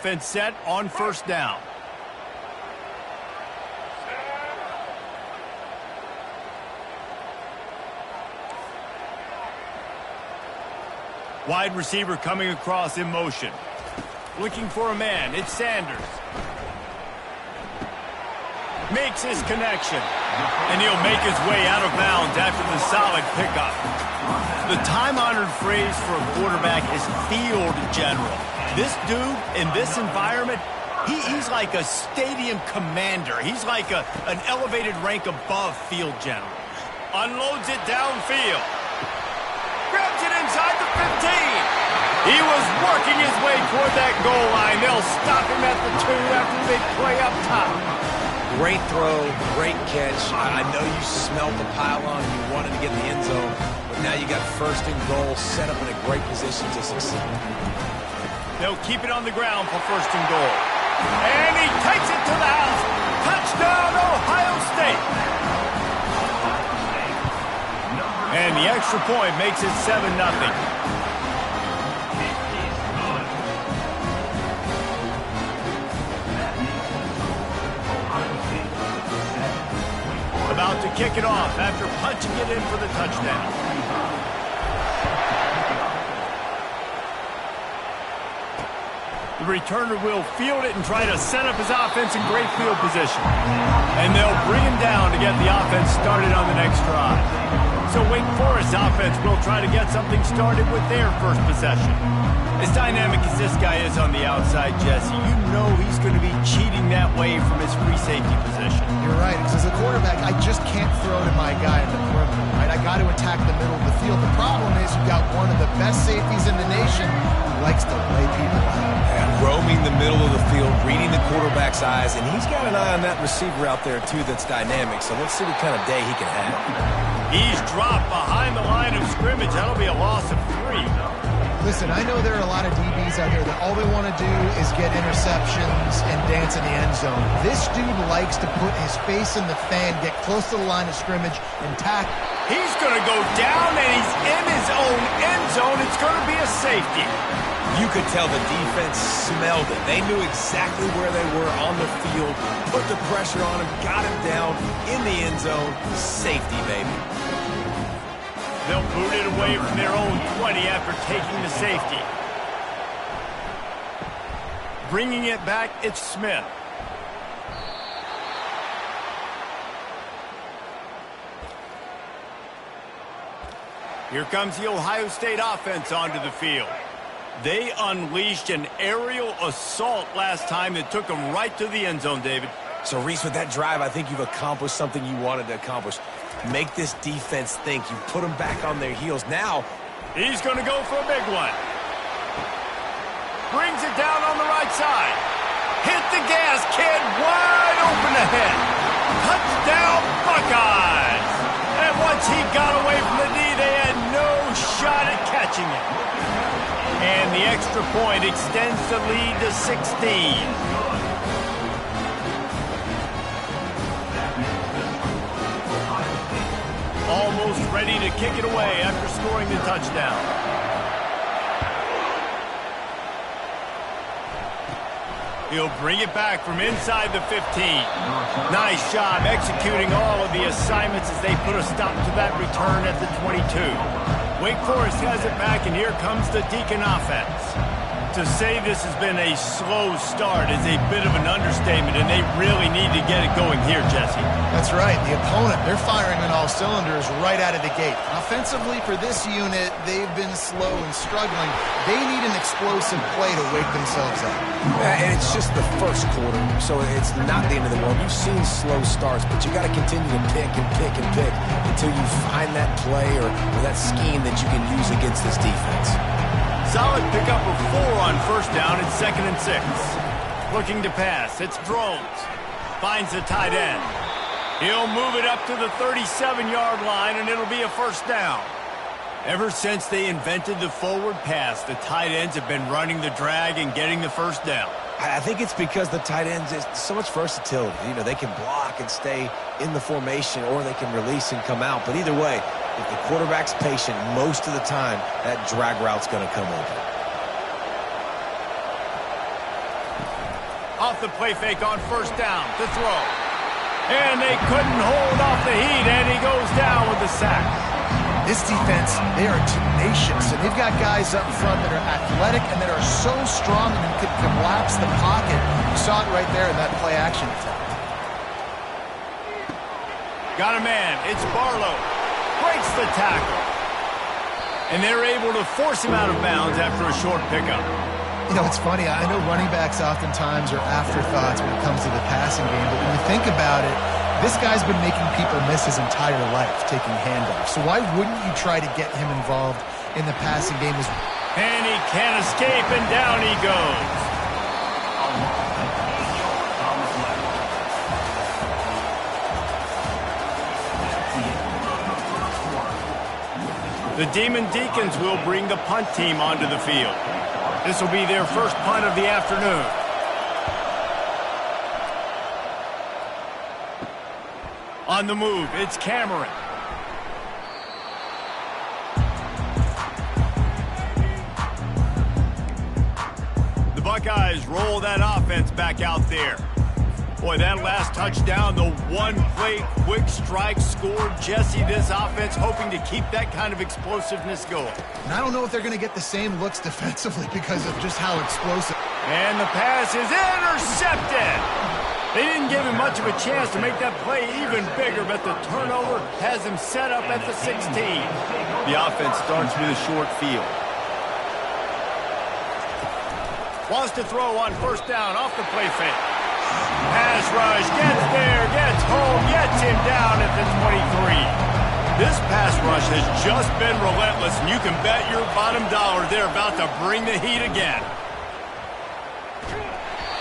offense set on first down. Wide receiver coming across in motion. Looking for a man. It's Sanders. Makes his connection. And he'll make his way out of bounds after the solid pickup. The time-honored phrase for a quarterback is field general. This dude, in this environment, he's like a stadium commander. He's like an elevated rank above field general. Unloads it downfield. Grabs it inside the 15. He was working his way toward that goal line. They'll stop him at the 2 after the big play up top. Great throw, great catch. I know you smelled the pylon and you wanted to get in the end zone, but now you got first and goal set up in a great position to succeed. They'll keep it on the ground for first and goal. And he takes it to the house. Touchdown, Ohio State. And the extra point makes it 7-0. About to kick it off after punching it in for the touchdown. The returner will field it and try to set up his offense in great field position. And they'll bring him down to get the offense started on the next drive. So Wake Forest offense will try to get something started with their first possession. As dynamic as this guy is on the outside, Jesse, you know he's going to be cheating that way from his free safety position. You're right, because as a quarterback, I just can't throw to my guy in the perimeter, right? I got to attack the middle of the field. The problem is you've got one of the best safeties in the nation who likes to lay people out. And roaming the middle of the field, reading the quarterback's eyes, and he's got an eye on that receiver out there, too, that's dynamic. So let's see what kind of day he can have. He's dropped behind the line of scrimmage. That'll be a loss of 3. Listen, I know there are a lot of DBs out there that all they want to do is get interceptions and dance in the end zone. This dude likes to put his face in the fan, get close to the line of scrimmage, and tackle. He's going to go down, and he's in his own end zone. It's going to be a safety. You could tell the defense smelled it. They knew exactly where they were on the field, put the pressure on him, got him down in the end zone. Safety, baby. They'll boot it away from their own 20 after taking the safety. Bringing it back, it's Smith. Here comes the Ohio State offense onto the field. They unleashed an aerial assault last time that took them right to the end zone, David. So, Reese, with that drive, I think you've accomplished something you wanted to accomplish. Make this defense think. You put them back on their heels. Now, he's going to go for a big one. Brings it down on the right side. Hit the gas, kid. Wide open ahead. Touchdown, Buckeyes. And once he got away from the D, they had no shot at catching it. And the extra point extends the lead to 16. Almost ready to kick it away after scoring the touchdown. He'll bring it back from inside the 15. Nice job executing all of the assignments as they put a stop to that return at the 22. Wake Forest has it back, and here comes the Deacon offense. To say this has been a slow start is a bit of an understatement, and they really need to get it going here, Jesse. That's right. The opponent, they're firing on all cylinders right out of the gate. Offensively, for this unit, they've been slow and struggling. They need an explosive play to wake themselves up. And it's just the first quarter, so it's not the end of the world. You've seen slow starts, but you got to continue to pick and pick and pick until you find that play or that scheme that you can use against this defense. Solid pickup of 4 on first down. It's 2nd and 6. Looking to pass. It's Drones. Finds the tight end. He'll move it up to the 37-yard line, and it'll be a first down. Ever since they invented the forward pass, the tight ends have been running the drag and getting the first down. I think it's because the tight ends is so much versatility. You know, they can block and stay in the formation, or they can release and come out. But either way, if the quarterback's patient, most of the time, that drag route's going to come open. off the play fake on first down to throw. And they couldn't hold off the heat, and he goes down with the sack. This defense, they are tenacious, and they've got guys up front that are athletic and that are so strong and can collapse the pocket. You saw it right there in that play-action attack. Got a man. It's Barlow. Breaks the tackle. And they're able to force him out of bounds after a short pickup. You know, it's funny. I know running backs oftentimes are afterthoughts when it comes to the passing game, but when you think about it, this guy's been making people miss his entire life taking handoffs. So why wouldn't you try to get him involved in the passing game as well? And he can't escape, and down he goes. The Demon Deacons will bring the punt team onto the field. This will be their first punt of the afternoon. On the move, it's Cameron. The Buckeyes roll that offense back out there. Boy, that last touchdown, the one-play quick strike scored. Jesse, this offense hoping to keep that kind of explosiveness going. And I don't know if they're going to get the same looks defensively because of just how explosive. And the pass is intercepted. They didn't give him much of a chance to make that play even bigger, but the turnover has him set up at the 16. The offense starts with a short field. Wants to throw on first down off the play fake. Pass rush, gets there, gets home, gets him down at the 23. This pass rush has just been relentless, and you can bet your bottom dollar they're about to bring the heat again.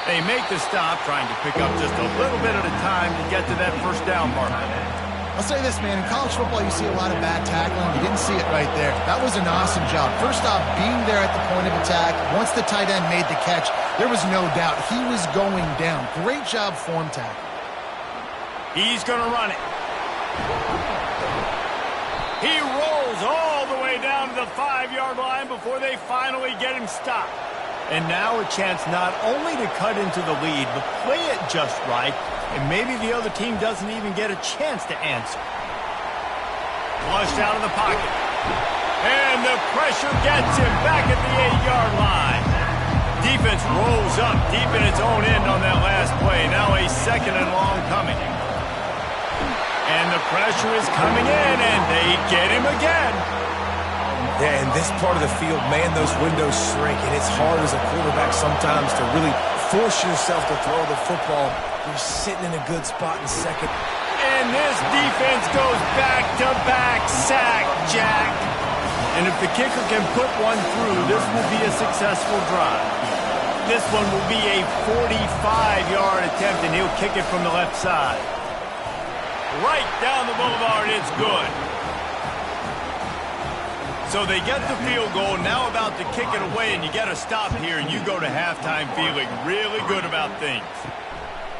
They make the stop, trying to pick up just a little bit at a time to get to that first down marker. I'll say this, man. In college football, you see a lot of bad tackling. You didn't see it right there. That was an awesome job. First off, being there at the point of attack. Once the tight end made the catch, there was no doubt he was going down. Great job form tackle. He's going to run it. He rolls all the way down to the 5-yard line before they finally get him stopped. And now a chance not only to cut into the lead, but play it just right, and maybe the other team doesn't even get a chance to answer. Flushed out of the pocket. And the pressure gets him back at the 8-yard line. Defense rolls up deep in its own end on that last play. Now a second and long coming. And the pressure is coming in, and they get him again. Yeah, in this part of the field, man, those windows shrink, and it's hard as a quarterback sometimes to really force yourself to throw the football. You're sitting in a good spot in second. And this defense goes back-to-back sack, Jack. And if the kicker can put one through, this will be a successful drive. This one will be a 45-yard attempt, and he'll kick it from the left side. Right down the boulevard, it's good. So they get the field goal, now about to kick it away, and you got to stop here, and you go to halftime feeling really good about things.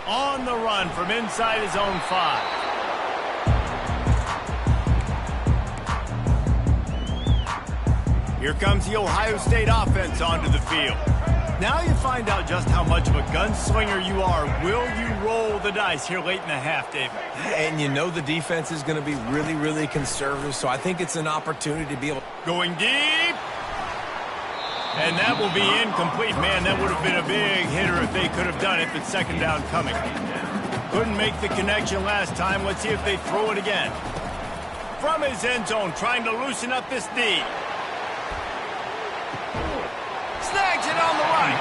On the run from inside his own 5. Here comes the Ohio State offense onto the field. Now you find out just how much of a gunslinger you are. Will you roll the dice here late in the half, David? And you know the defense is going to be really, really conservative, so I think it's an opportunity to be able... Going deep. And that will be incomplete. Man, that would have been a big hitter if they could have done it, but second down coming. Couldn't make the connection last time. Let's see if they throw it again. From his end zone, trying to loosen up this D. Snags it on the right.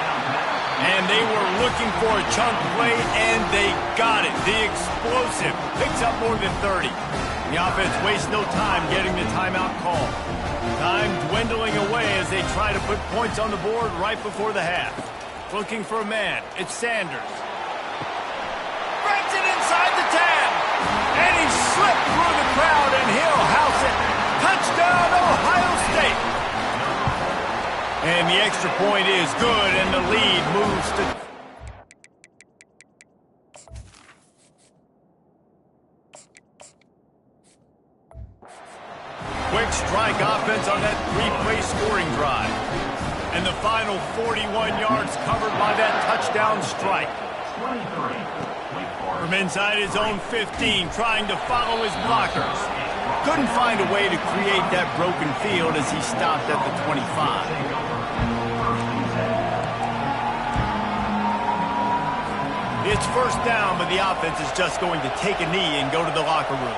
And they were looking for a chunk play, and they got it. The explosive picks up more than 30. The offense wastes no time getting the timeout call. Time dwindling away as they try to put points on the board right before the half. Looking for a man. It's Sanders. Breaks it inside the 10. And he slipped through the crowd, and he'll house it. Touchdown, Ohio State. And the extra point is good, and the lead moves to... Quick strike offense on that 3-play scoring drive. And the final 41 yards covered by that touchdown strike. From inside his own 15, trying to follow his blockers. Couldn't find a way to create that broken field as he stopped at the 25. It's first down, but the offense is just going to take a knee and go to the locker room.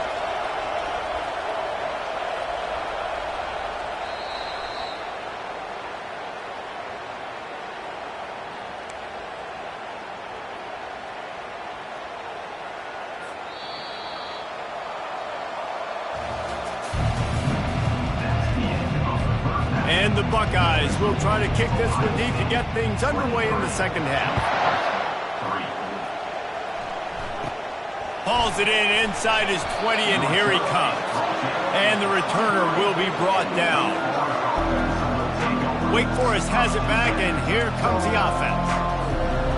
And the Buckeyes will try to kick this one deep to get things underway in the second half. Hauls it in inside his 20, and here he comes. And the returner will be brought down. Wake Forest has it back, and here comes the offense.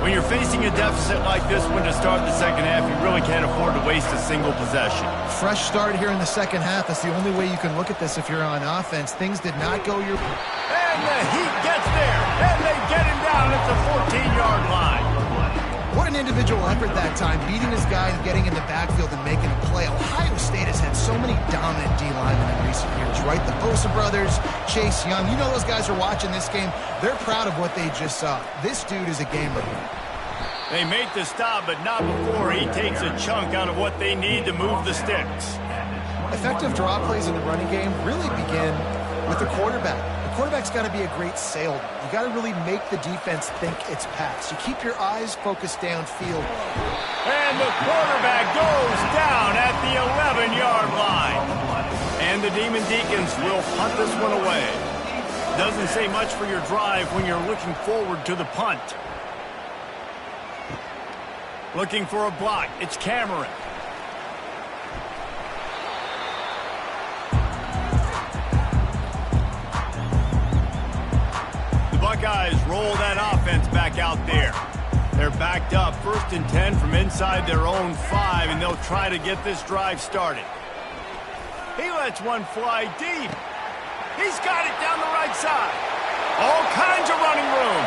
When you're facing a deficit like this one to start the second half, you really can't afford to waste a single possession. Fresh start here in the second half. That's the only way you can look at this if you're on offense. Things did not go your way. And the Heat gets there, and they get him down at the 14-yard line. What an individual effort that time, beating his guy and getting in the backfield and making a play. Ohio State has had so many dominant D-linemen in recent years, right? The Bosa brothers, Chase Young. You know those guys are watching this game. They're proud of what they just saw. This dude is a game breaker. They make the stop, but not before he takes a chunk out of what they need to move the sticks. Effective draw plays in the running game really begin with the quarterback. The quarterback's got to be a great salesman. You got to really make the defense think it's pass. You keep your eyes focused downfield. And the quarterback goes down at the 11-yard line. And the Demon Deacons will punt this one away. Doesn't say much for your drive when you're looking forward to the punt. Looking for a block. It's Cameron. Buckeyes roll that offense back out there. They're backed up, 1st and 10 from inside their own 5, and they'll try to get this drive started. He lets one fly deep. He's got it down the right side. All kinds of running room.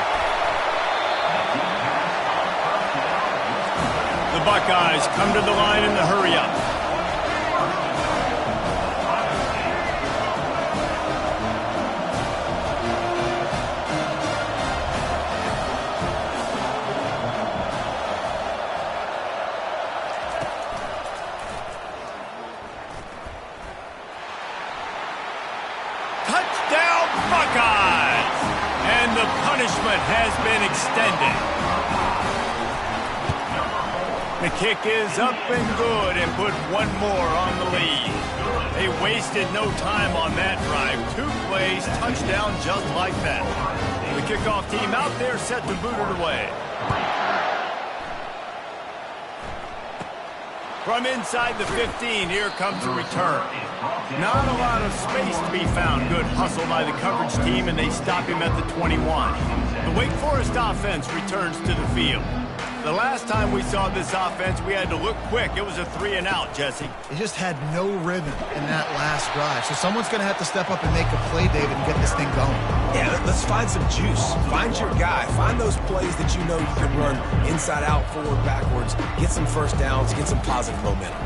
The Buckeyes come to the line in the hurry-up. Touchdown, Buckeyes! And the punishment has been extended. The kick is up and good and put one more on the lead. They wasted no time on that drive. 2 plays, touchdown just like that. The kickoff team out there set to boot it away. From inside the 15, here comes a return. Not a lot of space to be found. Good hustle by the coverage team, and they stop him at the 21. The Wake Forest offense returns to the field. The last time we saw this offense, we had to look quick. It was a 3-and-out, Jesse. He just had no rhythm in that last drive. So someone's going to have to step up and make a play, David, and get this thing going. Yeah, let's find some juice. Find your guy. Find those plays that you know you can run inside out, forward, backwards. Get some first downs. Get some positive momentum.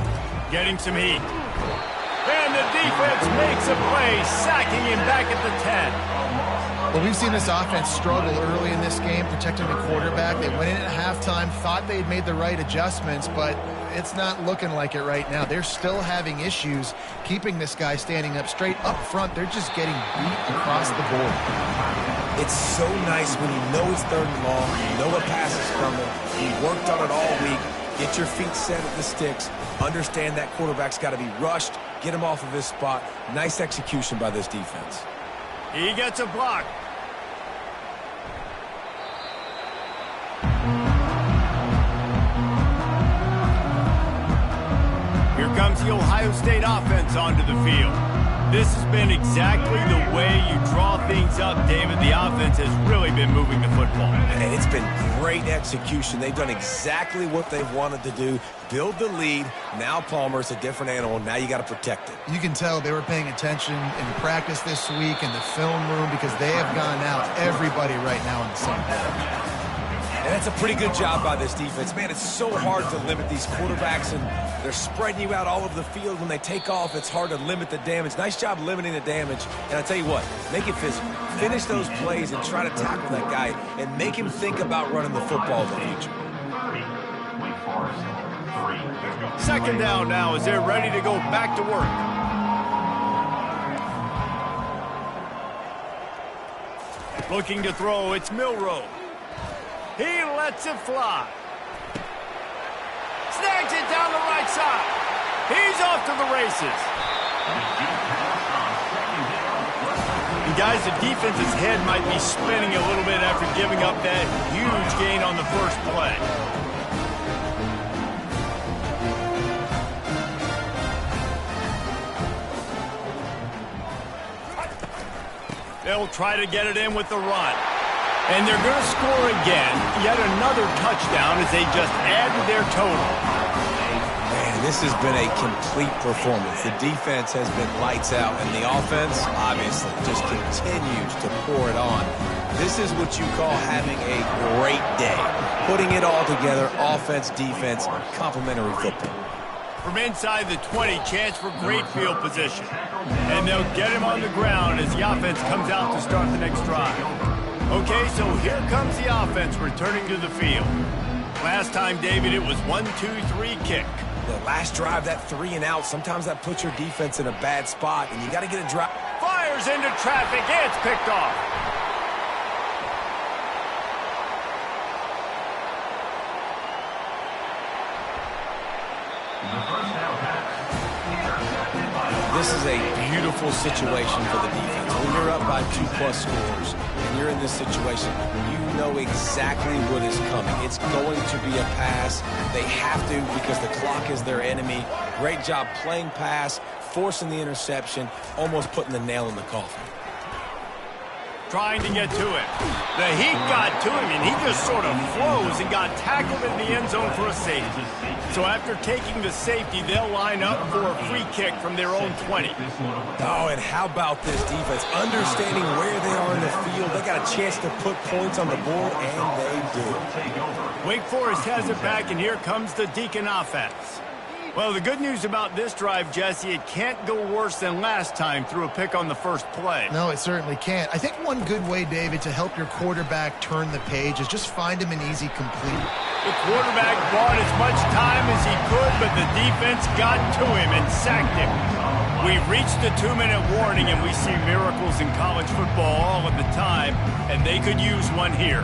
Getting some heat. And the defense makes a play, sacking him back at the 10. Well, we've seen this offense struggle early in this game, protecting the quarterback. They went in at halftime, thought they'd made the right adjustments, but it's not looking like it right now. They're still having issues keeping this guy standing up straight up front. They're just getting beat across the board. It's so nice when you know it's 3rd and long, you know a pass is coming, you worked on it all week, get your feet set at the sticks, understand that quarterback's got to be rushed, get him off of his spot. Nice execution by this defense. He gets a block. Here comes the Ohio State offense onto the field. This has been exactly the way you draw things up, David. The offense has really been moving the football. And it's been great execution. They've done exactly what they've wanted to do. Build the lead. Now Palmer's a different animal. Now you got to protect it. You can tell they were paying attention in practice this week in the film room because they have gone out everybody right now in the same page. And that's a pretty good job by this defense. Man, it's so hard to limit these quarterbacks, and they're spreading you out all over the field. When they take off, it's hard to limit the damage. Nice job limiting the damage. And I tell you what, make it physical. Finish those plays and try to tackle that guy and make him think about running the football in the future. Second down now as they're ready to go back to work. Looking to throw, it's Milroe. He lets it fly. Snags it down the right side. He's off to the races. And guys, the defense's head might be spinning a little bit after giving up that huge gain on the first play. They'll try to get it in with the run. And they're going to score again. Yet another touchdown as they just added their total. Man, this has been a complete performance. The defense has been lights out, and the offense, obviously, just continues to pour it on. This is what you call having a great day. Putting it all together, offense, defense, complementary football. From inside the 20, chance for great field position. And they'll get him on the ground as the offense comes out to start the next drive. Okay, so here comes the offense returning to the field. Last time, David, it was 1-2-3 kick. The last drive, that 3 and out, sometimes that puts your defense in a bad spot, and you got to get a drop. Fires into traffic, it's picked off. This is a beautiful situation for the defense. When you're up by 2+ scores and you're in this situation, you know exactly what is coming. It's going to be a pass. They have to because the clock is their enemy. Great job playing pass, forcing the interception, almost putting the nail in the coffin. Trying to get to it. The heat got to him, and he just sort of froze and got tackled in the end zone for a safety. So after taking the safety, they'll line up for a free kick from their own 20. Oh, and how about this defense? Understanding where they are in the field. They got a chance to put points on the board, and they do. Wake Forest has it back, and here comes the Deacon offense. Well, the good news about this drive, Jesse, it can't go worse than last time through a pick on the first play. No, it certainly can't. I think one good way, David, to help your quarterback turn the page is just find him an easy complete. The quarterback bought as much time as he could, but the defense got to him and sacked him. We've reached the 2-minute warning, and we see miracles in college football all of the time, and they could use one here.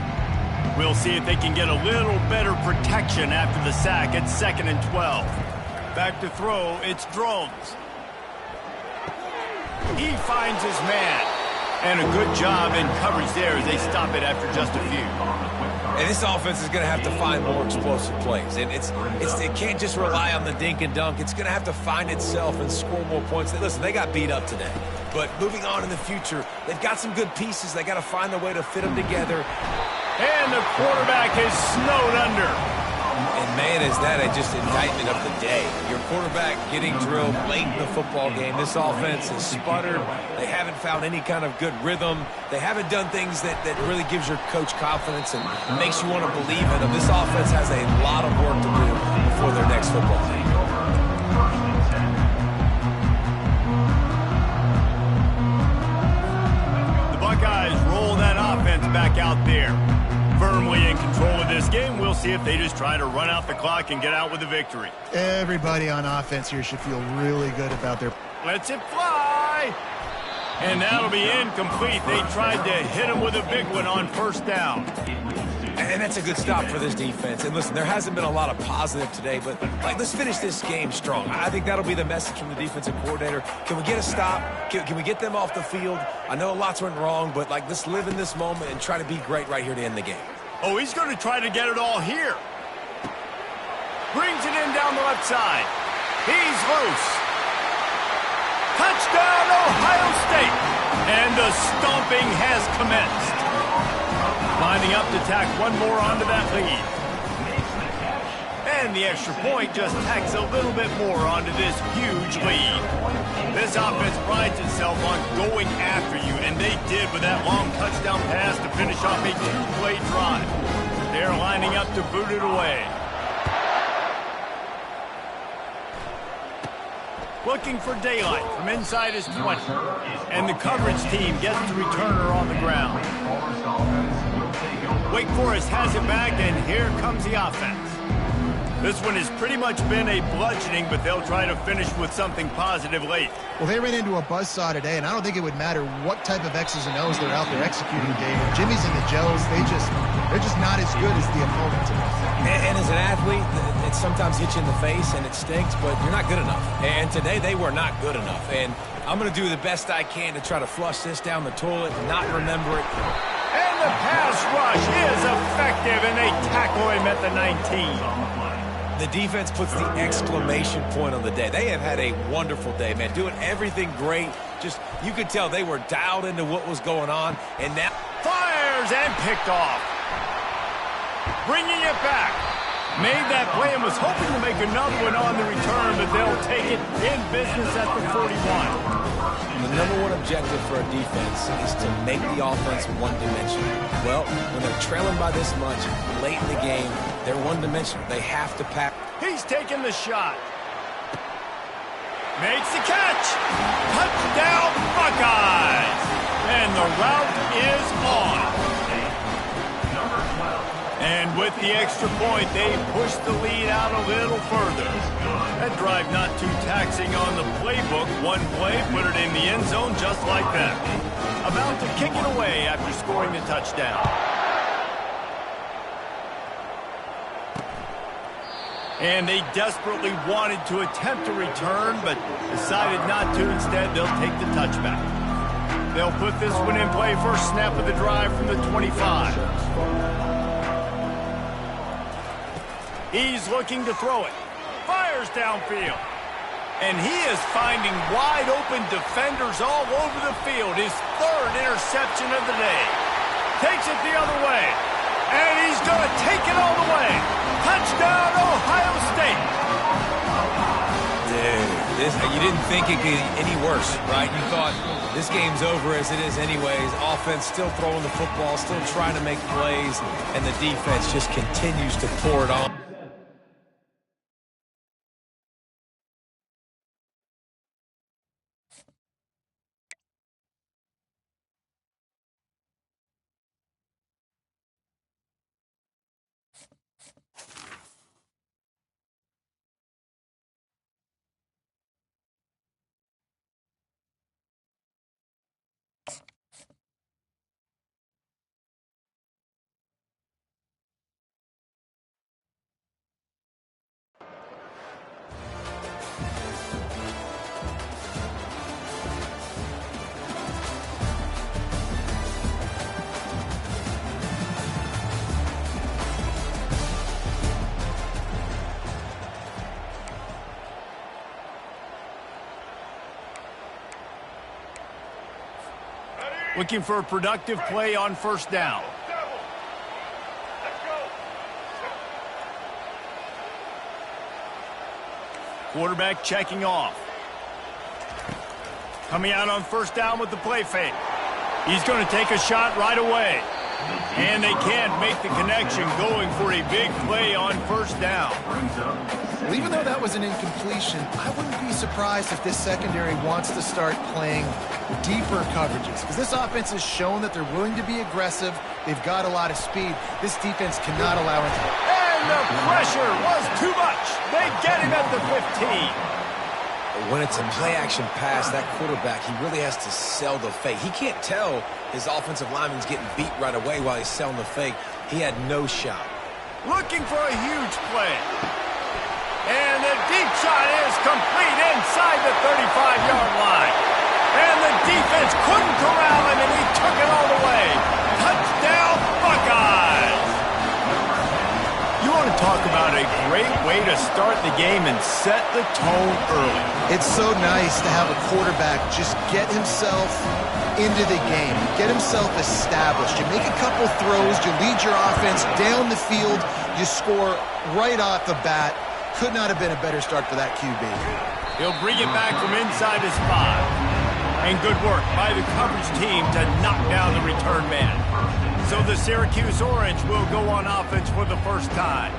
We'll see if they can get a little better protection after the sack at 2nd and 12. Back to throw, it's Drones. He finds his man. And a good job in coverage there as they stop it after just a few. And this offense is going to have to find more explosive plays. And it can't just rely on the dink and dunk. It's going to have to find itself and score more points. Listen, they got beat up today. But moving on in the future, they've got some good pieces. They got to find a way to fit them together. And the quarterback is snowed under. And, man, is that just indictment of the day. Your quarterback getting drilled late in the football game. This offense has sputtered. They haven't found any kind of good rhythm. They haven't done things that really gives your coach confidence and makes you want to believe in them. This offense has a lot of work to do before their next football game. The Buckeyes roll that offense back out there. Firmly in control of this game. We'll see if they just try to run out the clock and get out with a victory. Everybody on offense here should feel really good about their... Lets it fly. And that'll be incomplete. They tried to hit him with a big one on first down. And that's a good stop for this defense. And listen, there hasn't been a lot of positive today, but let's finish this game strong. I think that'll be the message from the defensive coordinator. Can we get a stop? Can we get them off the field? I know lots went wrong, but let's live in this moment and try to be great right here to end the game. Oh, he's going to try to get it all here. Brings it in down the left side. He's loose. Touchdown, Ohio State. And the stomping has commenced. Lining up to tack one more onto that lead. And the extra point just tacks a little bit more onto this huge lead. This offense prides itself on going after you, and they did with that long touchdown pass to finish off a 2-play drive. They're lining up to boot it away. Looking for daylight from inside his 20. And the coverage team gets the returner on the ground. Wake Forest has it back, and here comes the offense. This one has pretty much been a bludgeoning, but they'll try to finish with something positive late. Well, they ran into a buzzsaw today, and I don't think it would matter what type of X's and O's they're out there executing, Dave. Jimmy's and the Joes, they're just not as good as the opponent today. And as an athlete, it sometimes hits you in the face, and it stinks, but you're not good enough. And today, they were not good enough. And I'm going to do the best I can to try to flush this down the toilet and not remember it. And the pass rush is effective, and they tackle him at the 19. The defense puts the exclamation point on the day. They have had a wonderful day, man. Doing everything great. Just, you could tell they were dialed into what was going on. And now... Fires and picked off. Bringing it back. Made that play and was hoping to make another one on the return, but they'll take it in business at the 41. The number one objective for a defense is to make the offense one-dimensional. Well, when they're trailing by this much late in the game, they're one-dimensional. They have to pack. He's taking the shot. Makes the catch. Touchdown, Buckeyes. And the route is on. And with the extra point, they push the lead out a little further. That drive not too taxing on the playbook. One play, put it in the end zone just like that. About to kick it away after scoring the touchdown. And they desperately wanted to attempt a return, but decided not to. Instead, they'll take the touchback. They'll put this one in play first snap of the drive from the 25. He's looking to throw it. Fires downfield. And he is finding wide-open defenders all over the field. His third interception of the day. Takes it the other way. And he's going to take it all the way. Touchdown, Ohio State. Dude, you didn't think it could get any worse, right? You thought this game's over as it is anyways. Offense still throwing the football, still trying to make plays, and the defense just continues to pour it on. Looking for a productive play on first down. Quarterback checking off. Coming out on first down with the play fake. He's going to take a shot right away. And they can't make the connection, going for a big play on first down. Well, even though that was an incompletion, I wouldn't be surprised if this secondary wants to start playing deeper coverages, because this offense has shown that they're willing to be aggressive. They've got a lot of speed. This defense cannot allow it. And the pressure was too much. They get him at the 15. When it's a play-action pass, that quarterback, he really has to sell the fake. He can't tell his offensive lineman's getting beat right away while he's selling the fake. He had no shot. Looking for a huge play. And the deep shot is complete inside the 35-yard line. And the defense couldn't corral him, and he took it all the way. Touchdown, Buckeyes! You want to talk about a great way to start the game and set the tone early. It's so nice to have a quarterback just get himself into the game, get himself established. You make a couple throws, you lead your offense down the field, you score right off the bat. Could not have been a better start for that QB. He'll bring it back from inside his 5. And good work by the coverage team to knock down the return man. So the Syracuse Orange will go on offense for the first time.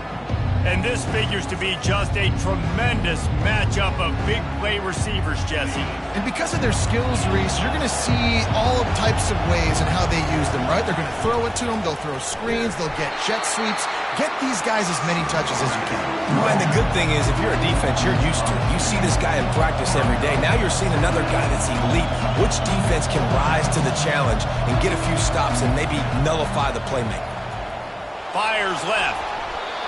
And this figures to be just a tremendous matchup of big play receivers, Jesse. And because of their skills, Reese, you're going to see all types of ways and how they use them, right? They're going to throw it to them. They'll throw screens. They'll get jet sweeps. Get these guys as many touches as you can. Well, and the good thing is, if you're a defense, you're used to it. You see this guy in practice every day. Now you're seeing another guy that's elite. Which defense can rise to the challenge and get a few stops and maybe nullify the playmaker? Fires left.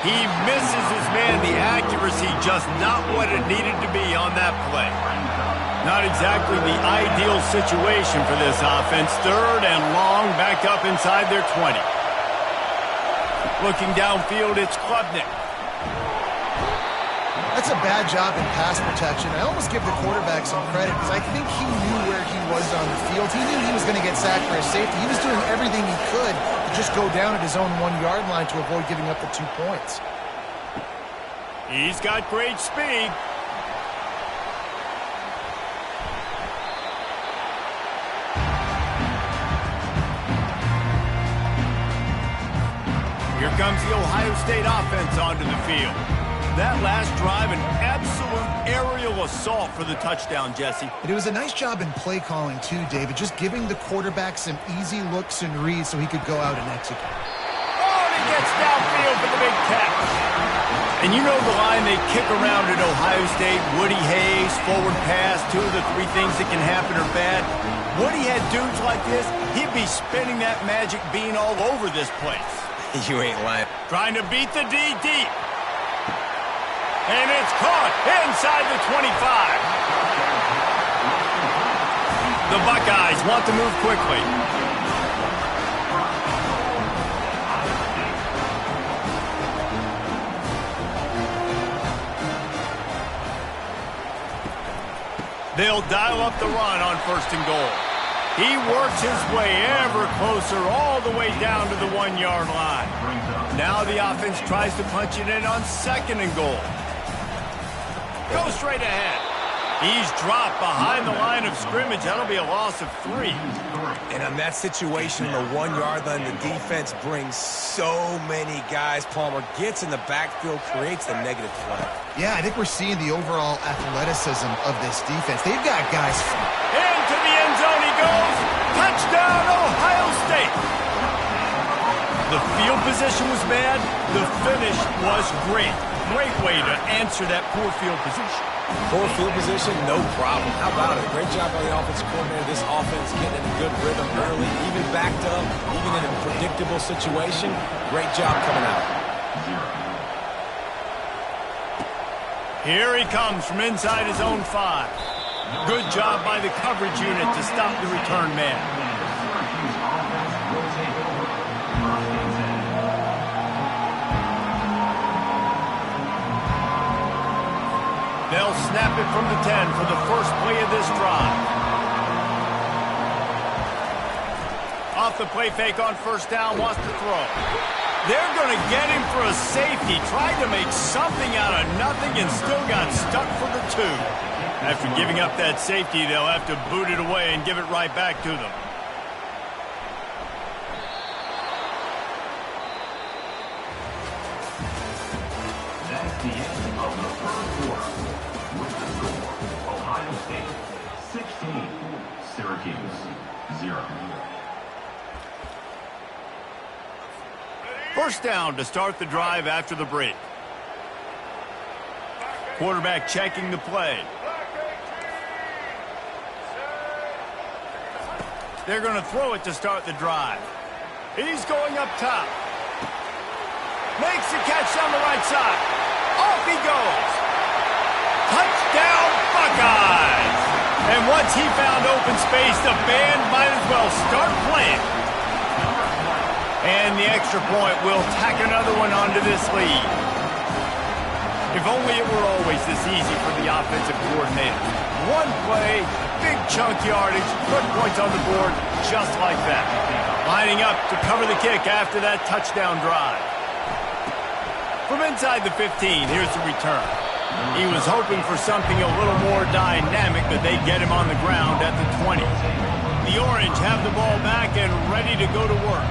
He misses his man. The accuracy just not what it needed to be on that play. Not exactly the ideal situation for this offense. Third and long, backed up inside their 20. Looking downfield, it's Klubnik. That's a bad job in pass protection. I almost give the quarterback some credit because I think he knew where he was on the field. He knew he was going to get sacked for his safety. He was doing everything he could to just go down at his own 1-yard line to avoid giving up the 2 points. He's got great speed. Here comes the Ohio State offense onto the field. That last drive, an absolute aerial assault for the touchdown, Jesse. And it was a nice job in play calling, too, David, just giving the quarterback some easy looks and reads so he could go out and execute. Oh, and he gets downfield for the big catch. And you know the line they kick around at Ohio State, Woody Hayes, forward pass, 2 of the 3 things that can happen are bad. Woody had dudes like this, he'd be spinning that magic bean all over this place. You ain't lying. Trying to beat the D deep. And it's caught inside the 25. The Buckeyes want to move quickly. They'll dial up the run on 1st and goal. He works his way ever closer all the way down to the 1-yard line. Now the offense tries to punch it in on 2nd and goal. Go straight ahead. He's dropped behind the line of scrimmage. That'll be a loss of 3. And on that situation, the 1-yard line, the defense brings so many guys. Palmer gets in the backfield, creates the negative flag. Yeah, I think we're seeing the overall athleticism of this defense. They've got guys. Into the end zone he goes. Touchdown, Ohio State. The field position was bad. The finish was great. Great way to answer that poor field position. Poor field position, no problem. How about it? Great job by the offensive coordinator. This offense getting in a good rhythm early, even backed up, even in a predictable situation. Great job coming out. Here he comes from inside his own 5. Good job by the coverage unit to stop the return man. They'll snap it from the 10 for the first play of this drive. Off the play fake on 1st down, wants to throw. They're going to get him for a safety. Tried to make something out of nothing and still got stuck for the 2. After giving up that safety, they'll have to boot it away and give it right back to them. That's the end of the 1st quarter. With the score, Ohio State 16, Syracuse 0. 1st down to start the drive after the break. Quarterback checking the play. They're going to throw it to start the drive. He's going up top. Makes the catch on the right side. Off he goes. Touchdown, Buckeyes! And once he found open space, the band might as well start playing. And the extra point will tack another one onto this lead. If only it were always this easy for the offensive coordinator. One play, big chunk yardage, put points on the board just like that. Lining up to cover the kick after that touchdown drive. From inside the 15, here's the return. He was hoping for something a little more dynamic, but they get him on the ground at the 20. The Orange have the ball back and ready to go to work.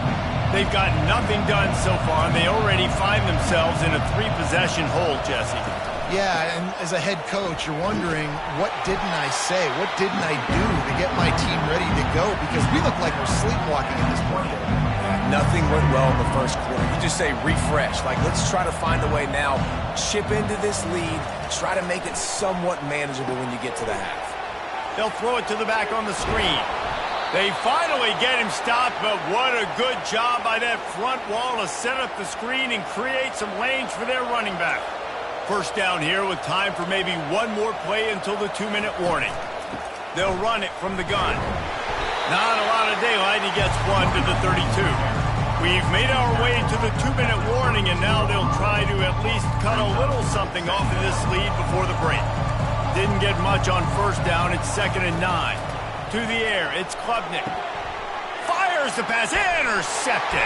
They've got nothing done so far, and they already find themselves in a 3-possession hole, Jesse. Yeah, and as a head coach, you're wondering, what didn't I say? What didn't I do to get my team ready to go? Because we look like we're sleepwalking at this point. Nothing went well in the first quarter. You just say refresh. Like, let's try to find a way now, chip into this lead, try to make it somewhat manageable when you get to the half. They'll throw it to the back on the screen. They finally get him stopped, but what a good job by that front wall to set up the screen and create some lanes for their running back. First down here with time for maybe one more play until the 2-minute warning. They'll run it from the gun. Not a lot of daylight. He gets one to the 32. We've made our way to the 2-minute warning, and now they'll try to at least cut a little something off of this lead before the break. Didn't get much on first down. It's 2nd and 9. To the air, it's Klubnik. Fires the pass, intercepted.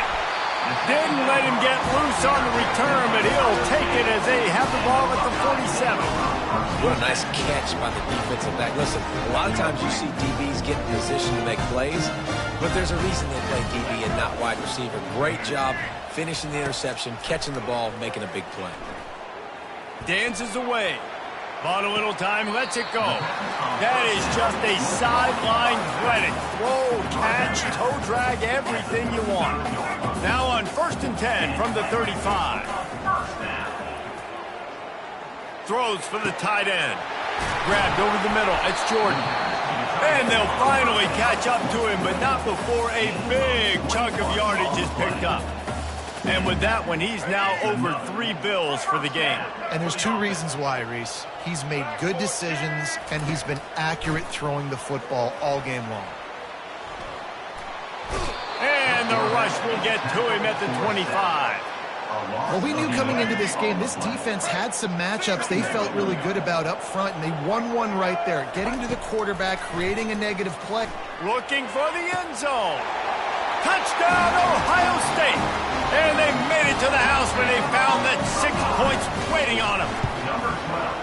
Didn't let him get loose on the return, but he'll take it as they have the ball at the 47. What a nice catch by the defensive back. Listen, a lot of times you see DBs get in position to make plays, but there's a reason they play DB and not wide receiver. Great job finishing the interception, catching the ball, making a big play. Dances away. Bought a little time, lets it go. That is just a sideline credit. Throw, catch, toe drag, everything you want. Now on 1st and 10 from the 35. Throws for the tight end. Grabbed over the middle. It's Jordan. And they'll finally catch up to him, but not before a big chunk of yardage is picked up. And with that one, he's now over 3 bills for the game. And there's 2 reasons why, Reese. He's made good decisions, and he's been accurate throwing the football all game long. And the rush will get to him at the 25. Well, we knew coming into this game, this defense had some matchups they felt really good about up front, and they won one right there. Getting to the quarterback, creating a negative play. Looking for the end zone. Touchdown, Ohio State. And they made it to the house when they found that 6 points waiting on them.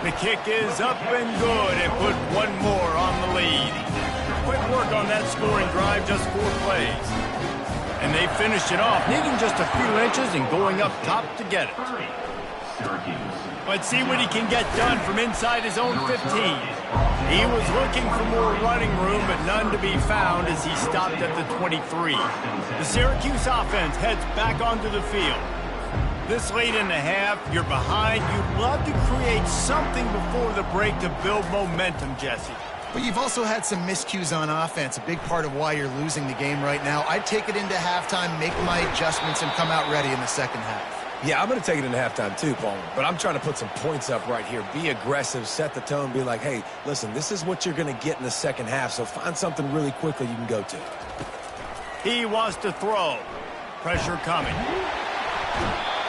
The kick is up and good and put one more on the lead. Quick work on that scoring drive, just 4 plays. And they finished it off, needing just a few inches and going up top to get it. Let's see what he can get done from inside his own 15. He was looking for more running room, but none to be found as he stopped at the 23. The Syracuse offense heads back onto the field. This late in the half, you're behind. You'd love to create something before the break to build momentum, Jesse. But you've also had some miscues on offense, a big part of why you're losing the game right now. I'd take it into halftime, make my adjustments, and come out ready in the second half. Yeah, I'm going to take it into halftime too, Palmer. But I'm trying to put some points up right here. Be aggressive, set the tone, be like, hey, listen, this is what you're going to get in the second half, so find something really quickly you can go to. He wants to throw. Pressure coming.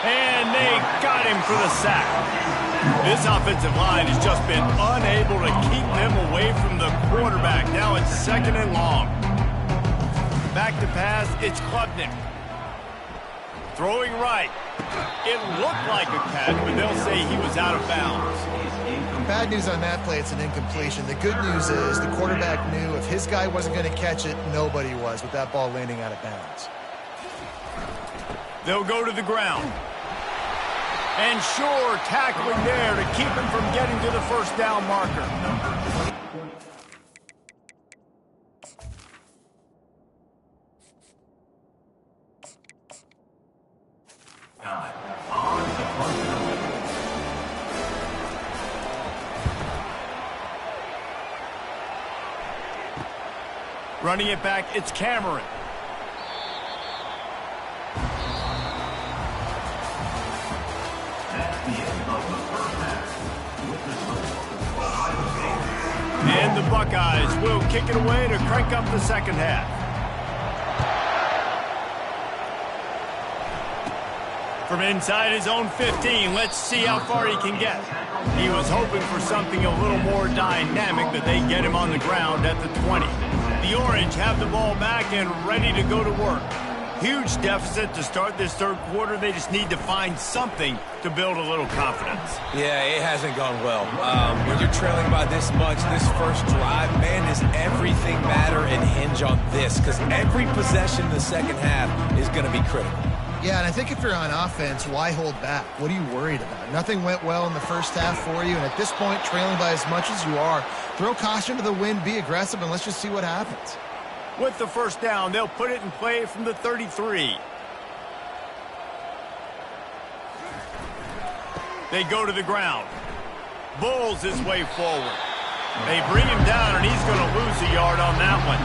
And they got him for the sack. This offensive line has just been unable to keep them away from the quarterback. Now it's 2nd and long. Back to pass, it's Klubnik. Throwing right. It looked like a catch, but they'll say he was out of bounds. Bad news on that play, it's an incompletion. The good news is the quarterback knew if his guy wasn't going to catch it, nobody was with that ball landing out of bounds. They'll go to the ground. And sure, tackling there to keep him from getting to the first down marker. Running it back, it's Cameron. And the Buckeyes will kick it away to crank up the second half. From inside his own 15, let's see how far he can get. He was hoping for something a little more dynamic, but they get him on the ground at the 20. The Orange have the ball back and ready to go to work. Huge deficit to start this third quarter. They just need to find something to build a little confidence. Yeah, it hasn't gone well. When you're trailing by this much, this first drive, man, does everything matter and hinge on this? Because every possession in the second half is going to be critical. Yeah, and I think if you're on offense, why hold back? What are you worried about? Nothing went well in the first half for you, and at this point, trailing by as much as you are, throw caution to the wind, be aggressive, and let's just see what happens. With the first down, they'll put it in play from the 33. They go to the ground. Bulls his way forward. They bring him down, and he's going to lose a yard on that one.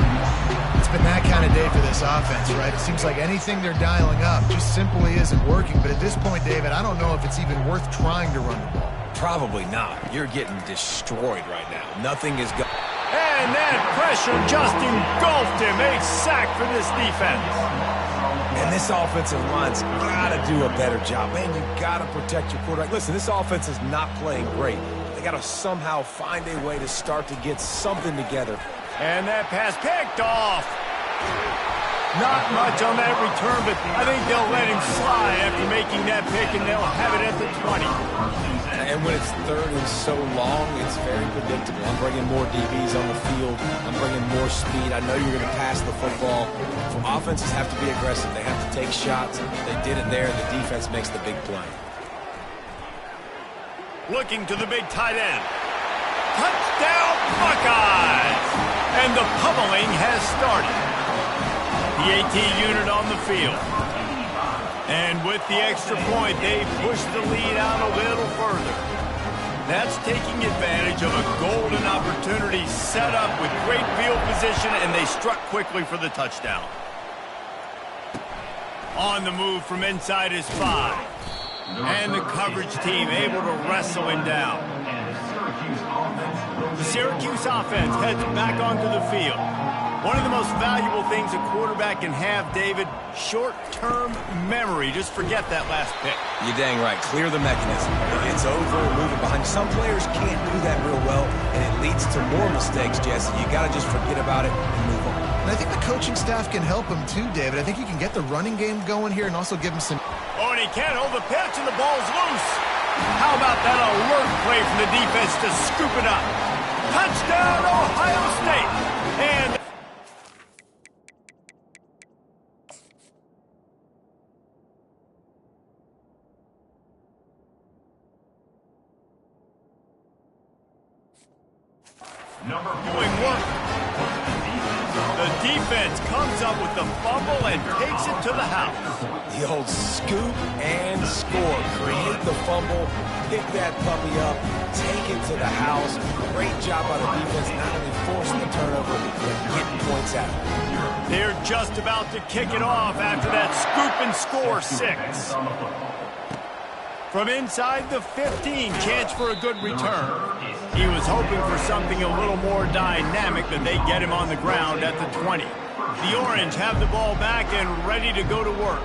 It's been that kind of day for this offense, right? It seems like anything they're dialing up just simply isn't working. But at this point, David, I don't know if it's even worth trying to run the ball. Probably not. You're getting destroyed right now. Nothing is going. And that pressure just engulfed him. A sack for this defense. And this offensive line's got to do a better job. Man, you got to protect your quarterback. Listen, this offense is not playing great. They got to somehow find a way to start to get something together. And that pass picked off. Not much on that return, but I think they'll let him slide after making that pick, and they'll have it at the 20. And when it's third and so long, it's very predictable. I'm bringing more DBs on the field. I'm bringing more speed. I know you're going to pass the football. Offenses have to be aggressive. They have to take shots. They did it there. The defense makes the big play. Looking to the big tight end. Touchdown, Buckeyes! And the pummeling has started. The AT unit on the field. And with the extra point, they push the lead out a little further. That's taking advantage of a golden opportunity set up with great field position, and they struck quickly for the touchdown. On the move from inside his 5. And the coverage team able to wrestle him down. The Syracuse offense heads back onto the field. One of the most valuable things a quarterback can have, David, short-term memory. Just forget that last pick. You're dang right. Clear the mechanism. It's over, moving behind. Some players can't do that real well, and it leads to more mistakes, Jesse. You got to just forget about it and move on. And I think the coaching staff can help him too, David. I think you can get the running game going here and also give him some... Oh, and he can't hold the pitch, and the ball's loose. How about that alert play from the defense to scoop it up? Touchdown, Ohio State! And... doing work. The defense comes up with the fumble and takes it to the house. The old scoop and score. Create the fumble, pick that puppy up, take it to the house. Great job by the defense, not only forcing the turnover, but getting points out. They're just about to kick it off after that scoop and score 6. From inside the 15, chance for a good return. He was hoping for something a little more dynamic, but they get him on the ground at the 20. The Orange have the ball back and ready to go to work.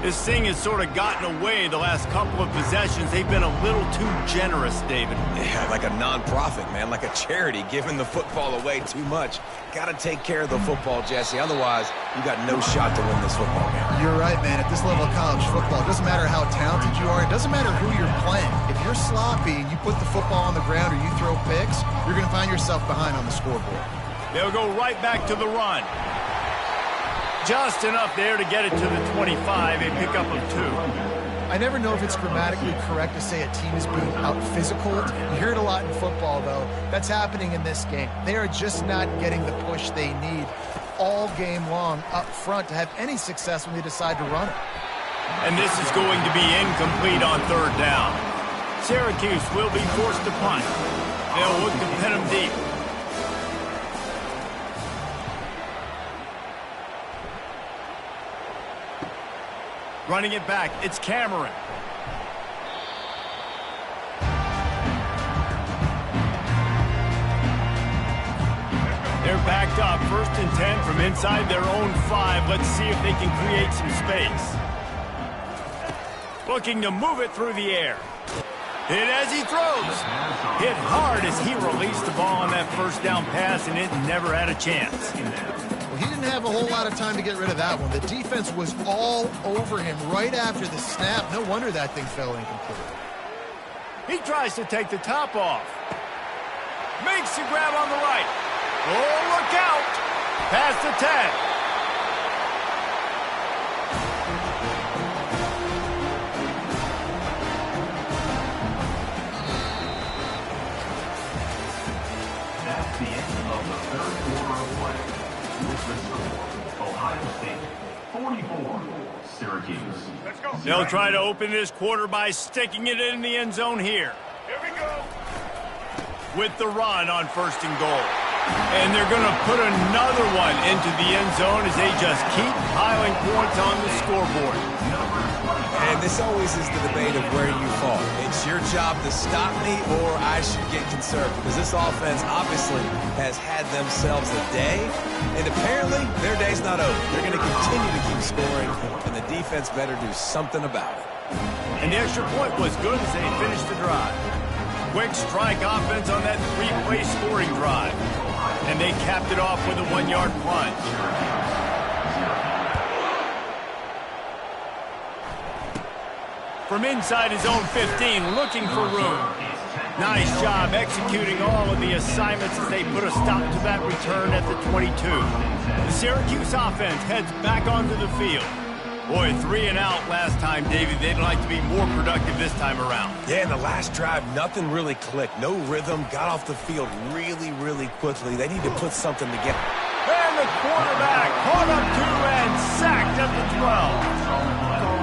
This thing has sort of gotten away the last couple of possessions. They've been a little too generous, David. Yeah, like a non-profit, man, like a charity, giving the football away too much. Got to take care of the football, Jesse. Otherwise, you got no shot to win this football game. You're right, man. At this level of college football, it doesn't matter how talented you are. It doesn't matter who you're playing. If you're sloppy and you put the football on the ground or you throw picks, you're going to find yourself behind on the scoreboard. They'll go right back to the run. Just enough there to get it to the 25, a pickup of 2. I never know if it's grammatically correct to say a team is being out-physicaled. You hear it a lot in football, though. That's happening in this game. They are just not getting the push they need all game long up front to have any success when they decide to run it. And this is going to be incomplete on third down. Syracuse will be forced to punt. They'll look to pin them deep. Running it back, it's Cameron. They're backed up, 1st and 10 from inside their own 5. Let's see if they can create some space. Looking to move it through the air. Hit as he throws. Hit hard as he released the ball on that first down pass, and it never had a chance. Well, he didn't have a whole lot of time to get rid of that one. The defense was all over him right after the snap. No wonder that thing fell incomplete. He tries to take the top off. Makes the grab on the right. Oh, look out. Past the 10. That's the end of the third quarter of play. With the score, Ohio State 44, Syracuse. Let's go. They'll try to open this quarter by sticking it in the end zone here. Here we go. With the run on 1st and goal. And they're going to put another one into the end zone as they just keep piling points on the scoreboard. And this always is the debate of where you fall. It's your job to stop me or I should get concerned, because this offense obviously has had themselves a day, and apparently their day's not over. They're going to continue to keep scoring, and the defense better do something about it. And the extra point was good as they finished the drive. Quick strike offense on that 3-play scoring drive. And they capped it off with a 1-yard plunge. From inside his own 15, looking for room. Nice job executing all of the assignments as they put a stop to that return at the 22. The Syracuse offense heads back onto the field. Boy, 3 and out last time, Davey. They'd like to be more productive this time around. Yeah, in the last drive, nothing really clicked. No rhythm, got off the field really, really quickly. They need to put something together. And the quarterback caught up to and sacked at the 12.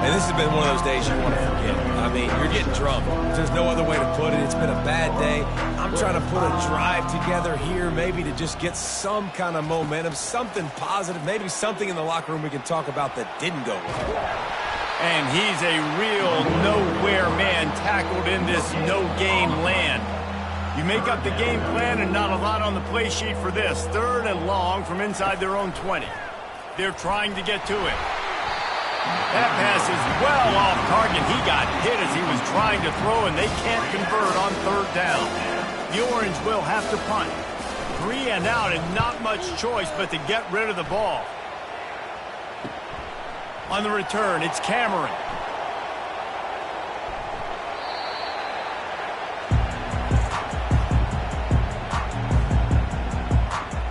And this has been one of those days you want to forget. I mean, you're getting drunk. There's no other way to put it. It's been a bad day. I'm trying to put a drive together here, maybe to just get some kind of momentum, something positive, maybe something in the locker room we can talk about that didn't go well. And he's a real nowhere man tackled in this no-game land. You make up the game plan and not a lot on the play sheet for this. 3rd and long from inside their own 20. They're trying to get to it. That pass is well off target. He got hit as he was trying to throw, and they can't convert on 3rd down. The Orange will have to punt. 3 and out, and not much choice but to get rid of the ball. On the return, it's Cameron.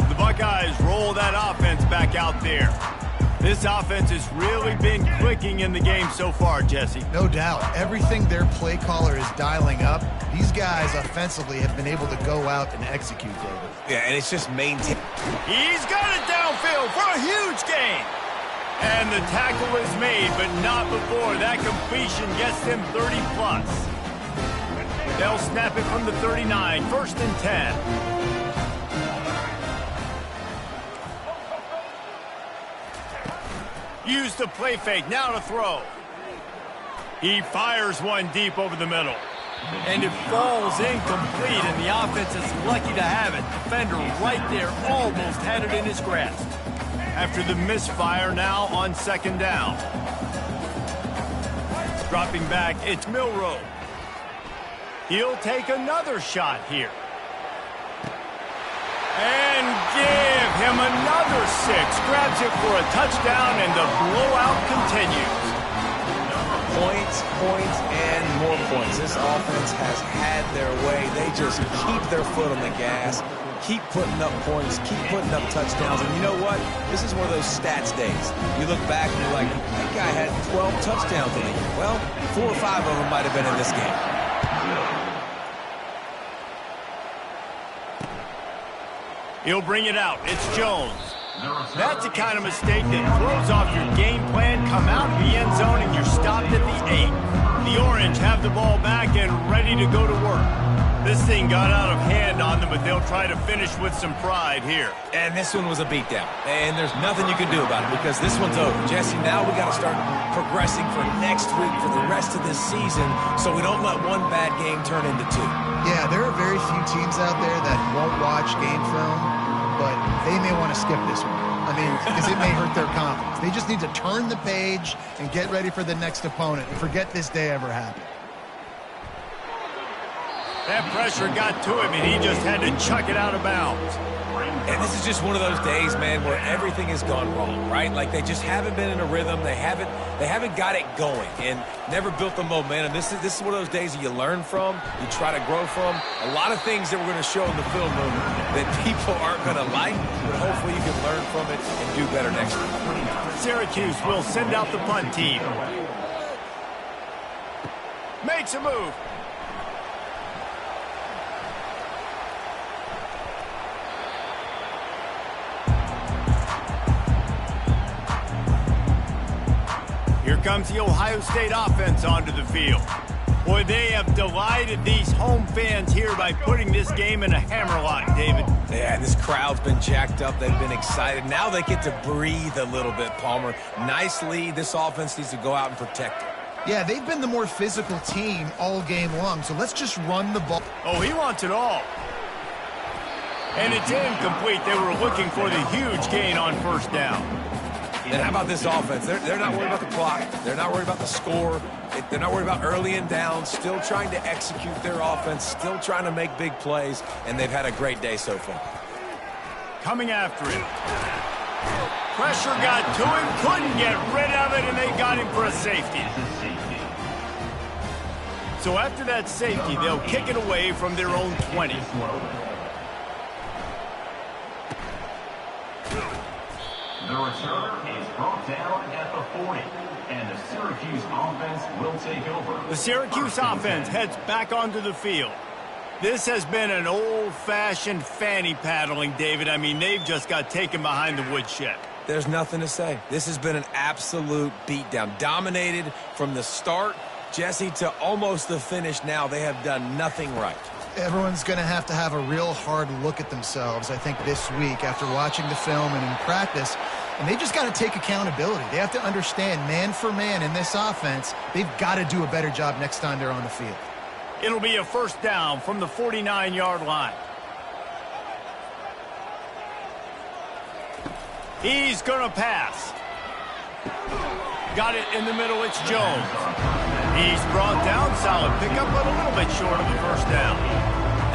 The Buckeyes roll that offense back out there. This offense has really been clicking in the game so far, Jesse. No doubt. Everything their play caller is dialing up, these guys offensively have been able to go out and execute, David. Yeah, and it's just maintain. He's got it downfield for a huge gain. And the tackle is made, but not before that completion gets them 30-plus. They'll snap it from the 39, 1st and 10. Use the play fake, now to throw. He fires one deep over the middle. And it falls incomplete, and the offense is lucky to have it. Defender right there almost had it in his grasp. After the misfire, now on 2nd down. Dropping back, it's Milroe. He'll take another shot here. And give him another 6. Grabs it for a touchdown, and the blowout continues. Points, and more points. This offense has had their way. They just keep their foot on the gas, keep putting up points, keep putting up touchdowns. And you know what? This is one of those stats days. You look back and you're like, that guy had 12 touchdowns in the game. Well, 4 or 5 of them might have been in this game. He'll bring it out. It's Jones. That's the kind of mistake that throws off your game plan. Come out of the end zone and you're stopped at the 8. The Orange have the ball back and ready to go to work. This thing got out of hand on them, but they'll try to finish with some pride here. And this one was a beatdown. And there's nothing you can do about it because this one's over. Jesse, now we got to start progressing for next week for the rest of this season so we don't let one bad game turn into 2. Yeah, there are very few teams out there that won't watch game film, but they may want to skip this one. I mean, because it may hurt their confidence. They just need to turn the page and get ready for the next opponent and forget this day ever happened. That pressure got to him, and he just had to chuck it out of bounds. And this is just one of those days, man, where everything has gone wrong, right? Like they just haven't been in a rhythm. They haven't got it going and never built the momentum. This is one of those days that you learn from, you try to grow from. A lot of things that we're going to show in the film room that people aren't going to like, but hopefully you can learn from it and do better next time. Syracuse will send out the punt team. Makes a move. Here comes the Ohio State offense onto the field. Boy, they have delighted these home fans here by putting this game in a hammerlock, David. Yeah, this crowd's been jacked up. They've been excited. Now they get to breathe a little bit, Palmer. Nice lead. This offense needs to go out and protect it. Yeah, they've been the more physical team all game long, so let's just run the ball. Oh, he wants it all. And it's incomplete. They were looking for the huge gain on first down. And how about this offense? They're not worried about the clock. They're not worried about the score. They're not worried about early and down. Still trying to execute their offense. Still trying to make big plays. And they've had a great day so far. Coming after him. Pressure got to him. Couldn't get rid of it, and they got him for a safety. So after that safety, they'll kick it away from their own 20. The return is brought down at the 40, and the Syracuse offense will take over. The Syracuse offense heads back onto the field. This has been an old-fashioned fanny paddling, David. I mean, they've just got taken behind the woodshed. There's nothing to say. This has been an absolute beatdown. Dominated from the start, Jesse, to almost the finish now. They have done nothing right. Everyone's going to have a real hard look at themselves, I think, this week after watching the film and in practice. And they just got to take accountability. They have to understand, man for man in this offense, they've got to do a better job next time they're on the field. It'll be a first down from the 49-yard line. He's going to pass. Got it in the middle. It's Jones. He's brought down. Solid pickup, but a little bit short of the first down.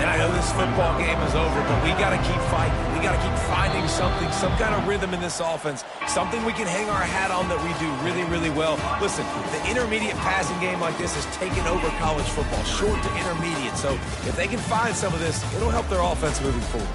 And I know this football game is over, but we got to keep fighting. We got to keep finding something, some kind of rhythm in this offense, something we can hang our hat on that we do really, really well. Listen, the intermediate passing game like this has taken over college football, short to intermediate. So if they can find some of this, it'll help their offense moving forward.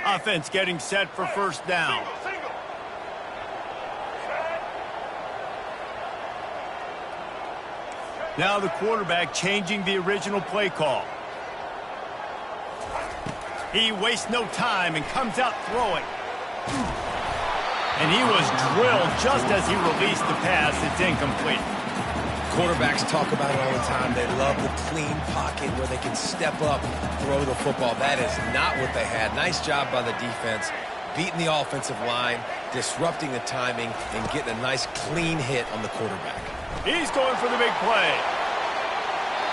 Offense getting set for first down. Now the quarterback changing the original play call. He wastes no time and comes out throwing. And he was drilled just as he released the pass. It's incomplete. Quarterbacks talk about it all the time. They love the clean pocket where they can step up, throw the football. That is not what they had. Nice job by the defense, beating the offensive line, disrupting the timing, and getting a nice clean hit on the quarterback. He's going for the big play.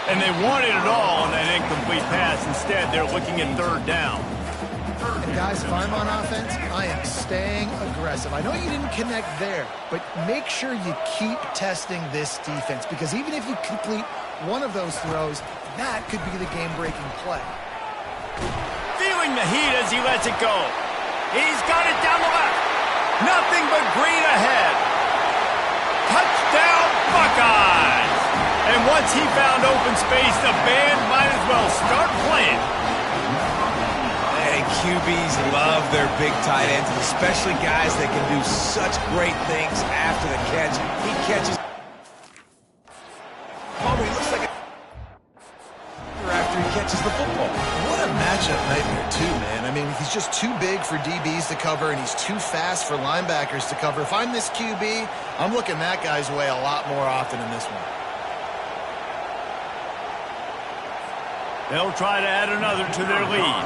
And they wanted it all on that incomplete pass. Instead, they're looking at third down. And guys, if I'm on offense, I am staying aggressive. I know you didn't connect there, but make sure you keep testing this defense, because even if you complete one of those throws, that could be the game-breaking play. Feeling the heat as he lets it go. He's got it down the left. Nothing but green ahead. Touchdown, Buckeyes! And once he found open space, the band might as well start playing. And QBs love their big tight ends, especially guys that can do such great things after the catch. He catches. Palmer, he looks like a after he catches the football. What a matchup nightmare, too, man. I mean, he's just too big for DBs to cover, and he's too fast for linebackers to cover. If I'm this QB, I'm looking that guy's way a lot more often in this one. They'll try to add another to their lead.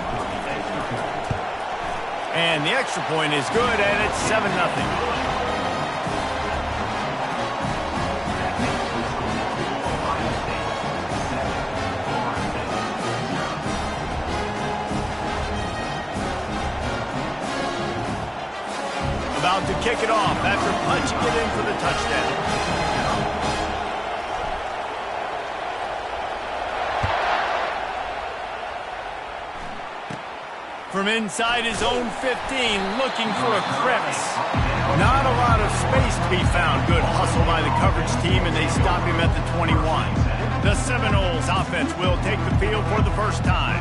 And the extra point is good, and it's 7-0. About to kick it off after punching it in for the touchdown. From inside his own 15, looking for a crevice. Not a lot of space to be found. Good hustle by the coverage team, and they stop him at the 21. The Seminoles offense will take the field for the first time.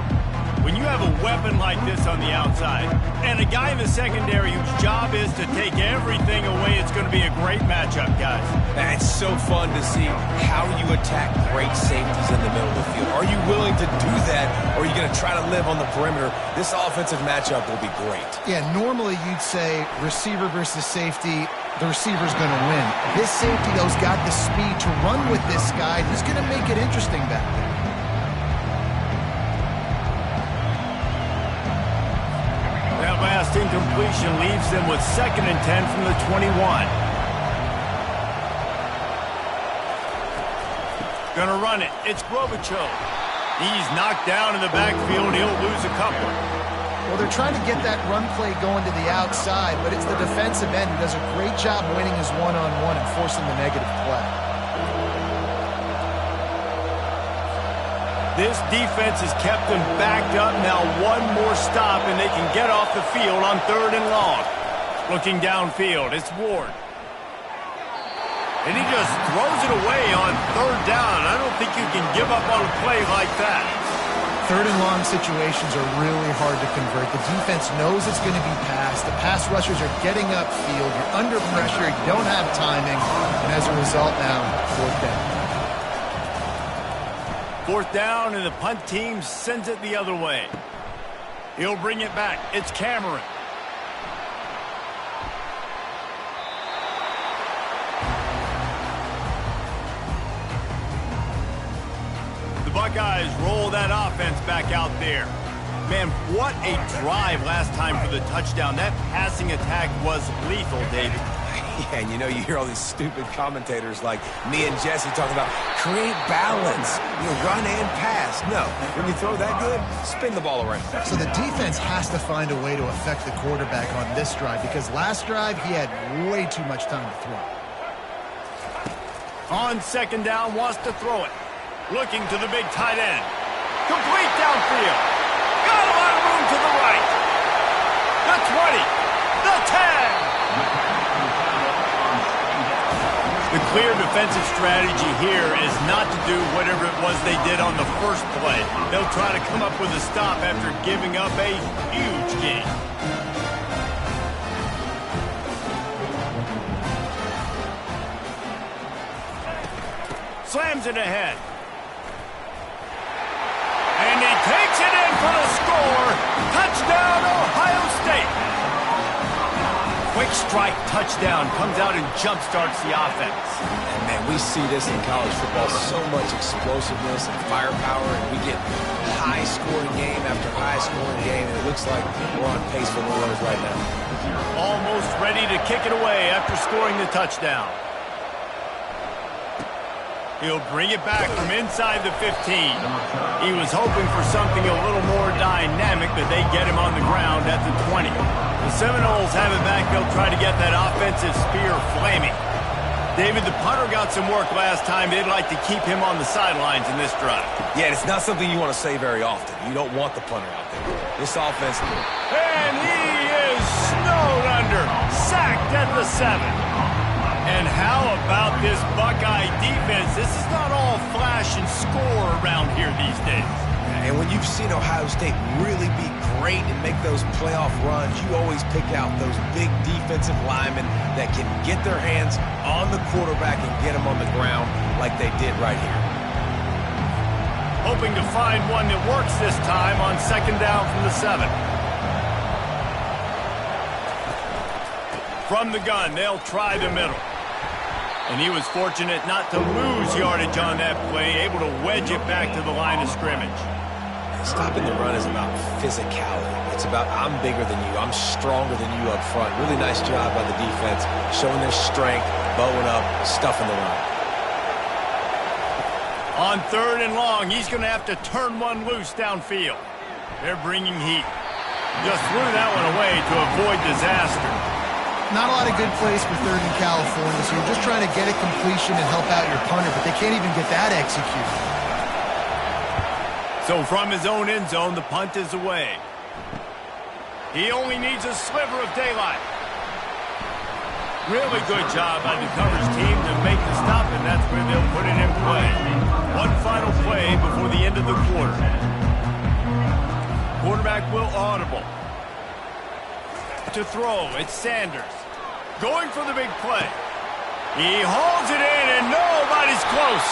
When you have a weapon like this on the outside, and a guy in the secondary whose job is to take everything away, it's going to be a great matchup, guys. And it's so fun to see how you attack great safeties in the middle of the field. Are you willing to do that, or are you going to try to live on the perimeter? This offensive matchup will be great. Yeah, normally you'd say receiver versus safety, the receiver's going to win. This safety, though, has got the speed to run with this guy. He's going to make it interesting back there. That last incompletion leaves them with 2nd and 10 from the 21. Gonna run it. It's Grobichov. He's knocked down in the backfield. He'll lose a couple. Well, they're trying to get that run play going to the outside, but it's the defensive end who does a great job winning his one-on-one and forcing the negative play. This defense has kept them backed up. Now one more stop, and they can get off the field on 3rd and long. Looking downfield, it's Ward. And he just throws it away on 3rd down. I don't think you can give up on a play like that. 3rd and long situations are really hard to convert. The defense knows it's going to be passed. The pass rushers are getting upfield. You're under pressure. You don't have timing. And as a result now, 4th down. 4th down, and the punt team sends it the other way. He'll bring it back. It's Cameron. The Buckeyes roll that offense back out there. Man, what a drive last time for the touchdown. That passing attack was lethal, David. Yeah, and you know, you hear all these stupid commentators like me and Jesse talking about create balance, run and pass. No, when you throw that good, spin the ball around. So the defense has to find a way to affect the quarterback on this drive, because last drive he had way too much time to throw. On 2nd down, wants to throw it. Looking to the big tight end. Complete downfield. Got a lot of room to the right. The 20. The 10. The clear defensive strategy here is not to do whatever it was they did on the first play. They'll try to come up with a stop after giving up a huge gain. Slams it ahead. And he takes it in for the score. Touchdown, Ohio State. Quick strike touchdown comes out and jump-starts the offense. And, man, we see this in college football, so much explosiveness and firepower, and we get high-scoring game after high-scoring game, and it looks like we're on pace for one of those right now. Almost ready to kick it away after scoring the touchdown. He'll bring it back from inside the 15. He was hoping for something a little more dynamic, but they get him on the ground at the 20. The Seminoles have it back. They'll try to get that offensive spear flaming. David, the punter got some work last time. They'd like to keep him on the sidelines in this drive. Yeah, it's not something you want to say very often. You don't want the punter out there. This offense... And he is snowed under. Sacked at the 7. And how about this Buckeye defense? This is not all flash and score around here these days. And when you've seen Ohio State really be great and make those playoff runs, you always pick out those big defensive linemen that can get their hands on the quarterback and get him on the ground like they did right here. Hoping to find one that works this time on second down from the 7. From the gun, they'll try the middle. And he was fortunate not to lose yardage on that play, able to wedge it back to the line of scrimmage. Stopping the run is about physicality. It's about I'm bigger than you, I'm stronger than you up front. Really nice job by the defense, showing their strength, bowing up, stuffing the run. On 3rd and long, he's going to have to turn one loose downfield. They're bringing heat. Just threw that one away to avoid disaster. Not a lot of good plays for 3rd and California, so you're just trying to get a completion and help out your punter, but they can't even get that executed. So from his own end zone, the punt is away. He only needs a sliver of daylight. Really good job by the coverage team to make the stop, and that's where they'll put it in play. One final play before the end of the quarter. Quarterback will audible. To throw, it's Sanders. Going for the big play. He hauls it in, and nobody's close.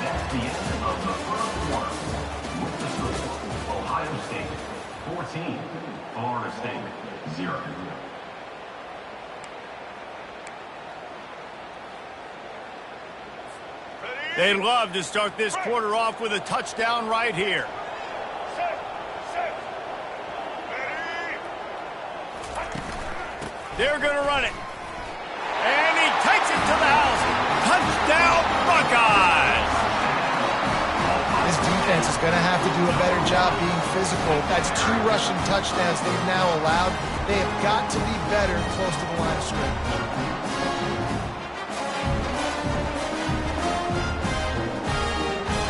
That's the end of the first quarter. With the score, Ohio State 14, Florida State 0. They'd love to start this quarter off with a touchdown right here. They're going to run it. And he takes it to the house. Touchdown, Buckeyes! This defense is going to have to do a better job being physical. That's 2 rushing touchdowns they've now allowed. They have got to be better close to the line of scrimmage.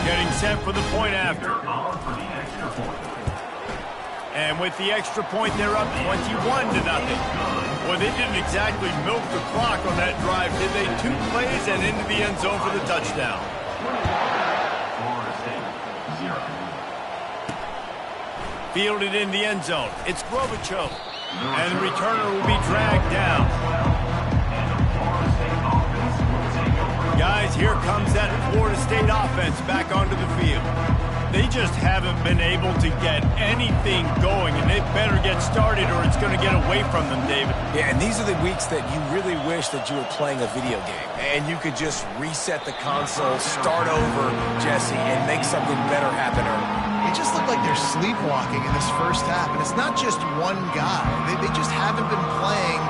Getting set for the point after. And with the extra point, they're up 21-0. Well, they didn't exactly milk the clock on that drive, did they? 2 plays and into the end zone for the touchdown. Fielded in the end zone. It's Grobichov. And the returner will be dragged down. Guys, here comes that Florida State offense back onto the field. They just haven't been able to get anything going, and they better get started or it's going to get away from them, David. Yeah, and these are the weeks that you really wish that you were playing a video game, and you could just reset the console, start over, Jesse, and make something better happen early. It just looked like they're sleepwalking in this first half, and it's not just one guy. They just haven't been playing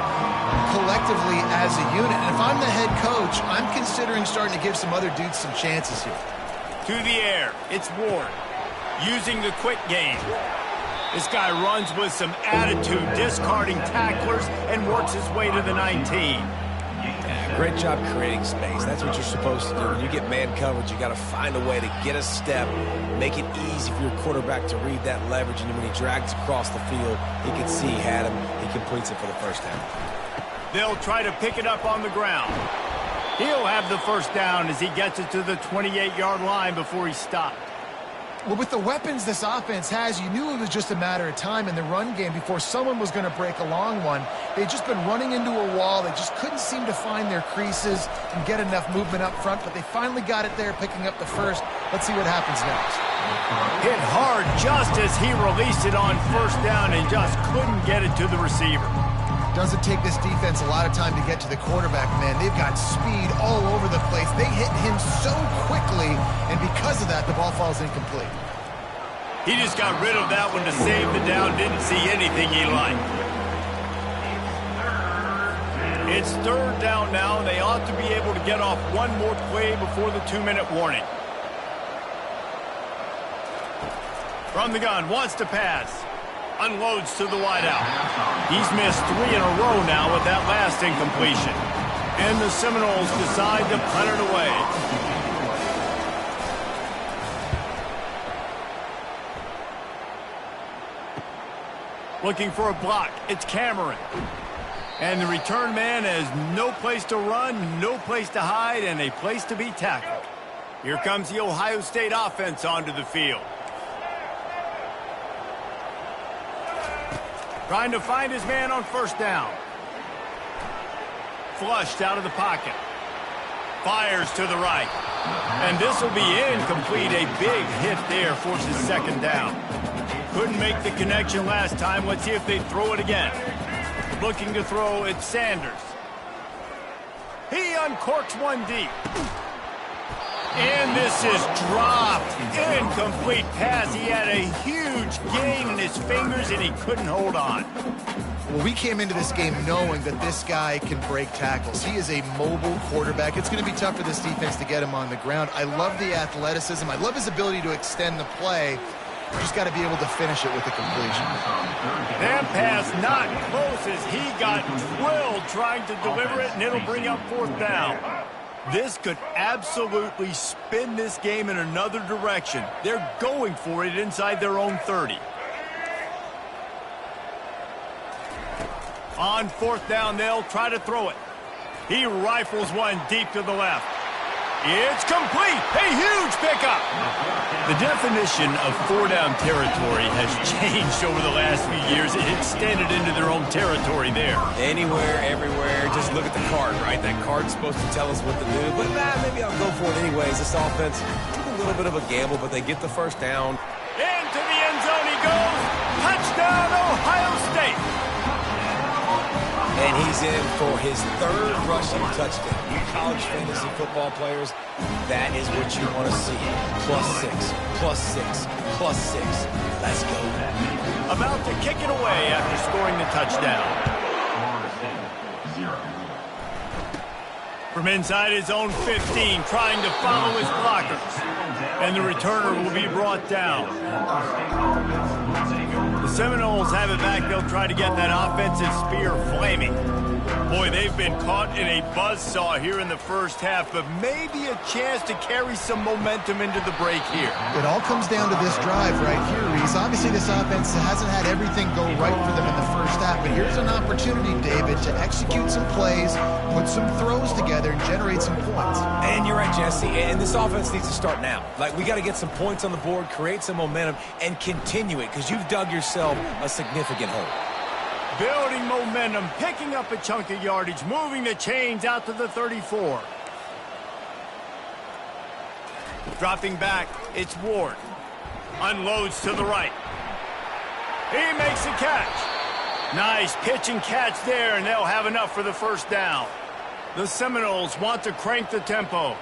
collectively as a unit. And if I'm the head coach, I'm considering starting to give some other dudes some chances here. To the air, it's Ward, using the quick game. This guy runs with some attitude, discarding tacklers, and works his way to the 19. Yeah, great job creating space. That's what you're supposed to do. When you get man coverage, you got to find a way to get a step, make it easy for your quarterback to read that leverage, and when he drags across the field, he can see he had him. He completes it for the first down. They'll try to pick it up on the ground. He'll have the first down as he gets it to the 28-yard line before he's stopped. Well, with the weapons this offense has, you knew it was just a matter of time in the run game before someone was going to break a long one. They'd just been running into a wall. They just couldn't seem to find their creases and get enough movement up front, but they finally got it there, picking up the first. Let's see what happens next. Hit hard just as he released it on first down and just couldn't get it to the receiver. Doesn't take this defense a lot of time to get to the quarterback, man. They've got speed all over the place. They hit him so quickly, and because of that, the ball falls incomplete. He just got rid of that one to save the down. Didn't see anything he liked. It's third down now, and they ought to be able to get off one more play before the 2-minute warning. From the gun, wants to pass. Unloads to the wideout. He's missed 3 in a row now with that last incompletion. And the Seminoles decide to punt it away. Looking for a block. It's Cameron. And the return man has no place to run, no place to hide, and a place to be tackled. Here comes the Ohio State offense onto the field. Trying to find his man on first down. Flushed out of the pocket. Fires to the right. And this will be incomplete. A big hit there forces second down. Couldn't make the connection last time. Let's see if they throw it again. Looking to throw, it's Sanders. He uncorks one deep. And this is dropped. Incomplete pass. He had a huge gain in his fingers, and he couldn't hold on. Well, we came into this game knowing that this guy can break tackles. He is a mobile quarterback. It's going to be tough for this defense to get him on the ground. I love the athleticism. I love his ability to extend the play. You just got to be able to finish it with a completion. That pass not close as he got drilled trying to deliver it, and it'll bring up fourth down. This could absolutely spin this game in another direction. They're going for it inside their own 30. On fourth down, they'll try to throw it. He rifles one deep to the left. It's complete. A huge pickup. The definition of four-down territory has changed over the last few years. It extended into their own territory there. Anywhere, everywhere, just look at the card, right? That card's supposed to tell us what to do, but maybe I'll go for it anyways. This offense took a little bit of a gamble, but they get the first down. Into the end zone he goes. Touchdown, Ohio State. And he's in for his third rushing touchdown. You college fantasy football players, that is what you want to see. +6, +6, +6. Let's go. About to kick it away after scoring the touchdown. From inside his own 15, trying to follow his blockers. And the returner will be brought down. The Seminoles have it back. They'll try to get that offensive spear flaming. Boy, they've been caught in a buzzsaw here in the first half, but maybe a chance to carry some momentum into the break here. It all comes down to this drive right here, Reese. Obviously, this offense hasn't had everything go right for them in the first half, but here's an opportunity, David, to execute some plays, put some throws together, and generate some points. And you're right, Jesse, and this offense needs to start now. Like, we got to get some points on the board, create some momentum, and continue it, because you've dug yourself a significant hole. Building momentum, picking up a chunk of yardage, moving the chains out to the 34. Dropping back, it's Ward. Unloads to the right. He makes a catch. Nice pitch and catch there, and they'll have enough for the first down. The Seminoles want to crank the tempo.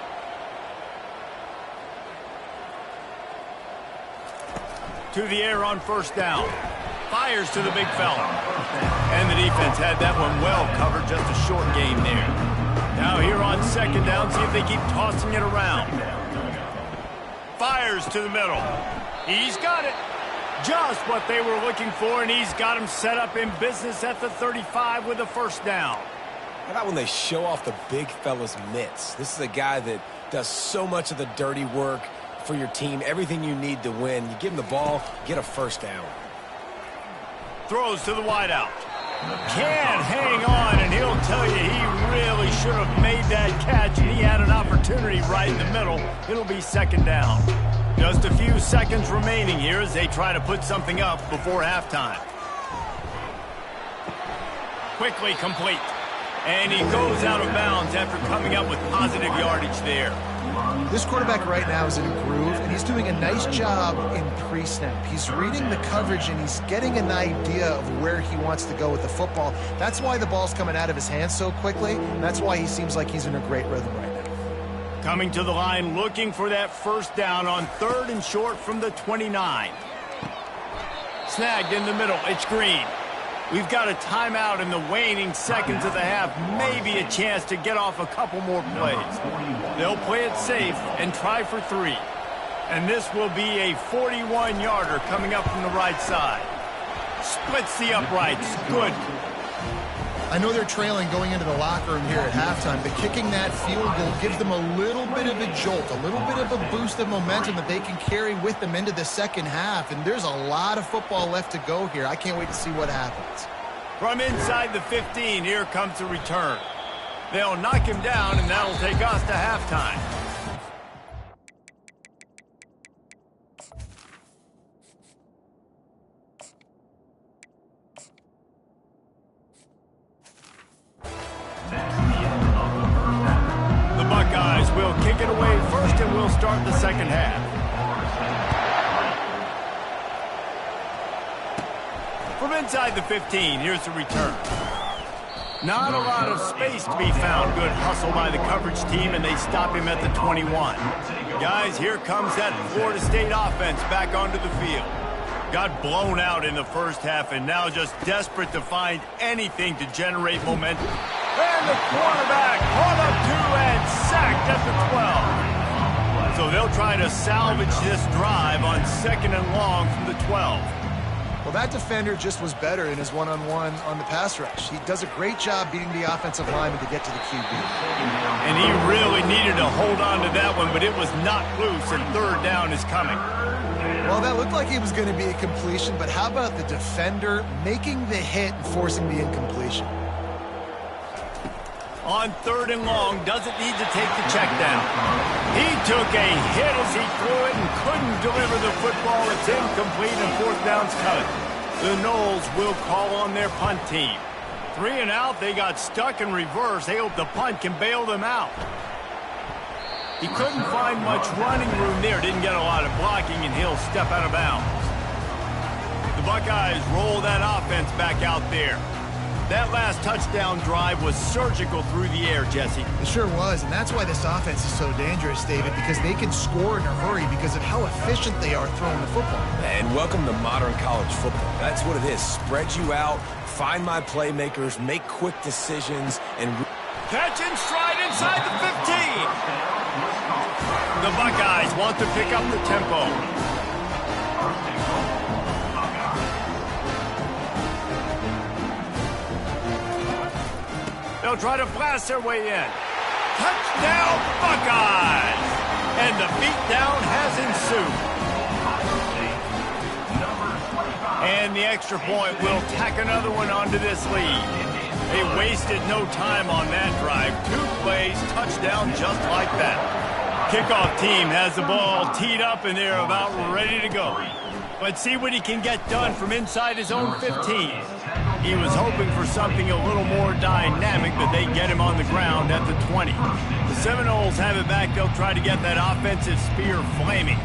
To the air on first down. Fires to the big fella. And the defense had that one well covered, just a short gain there. Now here on second down, see if they keep tossing it around. Fires to the middle. He's got it. Just what they were looking for, and he's got him set up in business at the 35 with a first down. How about when they show off the big fella's mitts? This is a guy that does so much of the dirty work for your team, everything you need to win. You give him the ball, get a first down. Throws to the wideout. Can't hang on, and he'll tell you he really should have made that catch, and he had an opportunity opportunity right in the middle. It'll be second down. Just a few seconds remaining here as they try to put something up before halftime. Quickly complete. And he goes out of bounds after coming up with positive yardage there. This quarterback right now is in a groove, and he's doing a nice job in pre-snap. He's reading the coverage, and he's getting an idea of where he wants to go with the football. That's why the ball's coming out of his hands so quickly, and that's why he seems like he's in a great rhythm right now. Coming to the line, looking for that first down on 3rd and short from the 29. Snagged in the middle. It's Green. We've got a timeout in the waning seconds of the half. Maybe a chance to get off a couple more plays. They'll play it safe and try for 3. And this will be a 41-yarder coming up from the right side. Splits the uprights. Good. I know they're trailing going into the locker room here at halftime, but kicking that field goal gives them a little bit of a jolt, a little bit of a boost of momentum that they can carry with them into the second half. And there's a lot of football left to go here. I can't wait to see what happens. From inside the 15, here comes the return. They'll knock him down, and that'll take us to halftime. The Buckeyes will kick it away first, and we'll start the second half. From inside the 15, here's the return. Not a lot of space to be found. Good hustle by the coverage team, and they stop him at the 21. Guys, here comes that Florida State offense back onto the field. Got blown out in the first half, and now just desperate to find anything to generate momentum. And the quarterback caught up to and sacked at the 12. So they'll try to salvage this drive on 2nd and long from the 12. Well, that defender just was better in his one-on-one on the pass rush. He does a great job beating the offensive lineman to get to the QB. And he really needed to hold on to that one, but it was not loose, and 3rd down is coming. Well, that looked like it was going to be a completion, but how about the defender making the hit and forcing the incompletion? On 3rd and long, doesn't need to take the check down. He took a hit as he threw it and couldn't deliver the football. It's incomplete, and 4th down's coming. The Noles will call on their punt team. 3 and out, they got stuck in reverse. They hope the punt can bail them out. He couldn't find much running room there. Didn't get a lot of blocking, and he'll step out of bounds. The Buckeyes roll that offense back out there. That last touchdown drive was surgical through the air, Jesse. It sure was, and that's why this offense is so dangerous, David, because they can score in a hurry because of how efficient they are throwing the football. And welcome to modern college football. That's what it is. Spread you out, find my playmakers, make quick decisions, and... Catch and stride inside the 15. The Buckeyes want to pick up the tempo. They'll try to blast their way in. Touchdown, Buckeyes! And the beatdown has ensued. And the extra point will tack another one onto this lead. They wasted no time on that drive. 2 plays, touchdown just like that. Kickoff team has the ball teed up, and they're about ready to go. Let's see what he can get done from inside his own 15. He was hoping for something a little more dynamic, but they get him on the ground at the 20. The Seminoles have it back. They'll try to get that offensive spear flaming.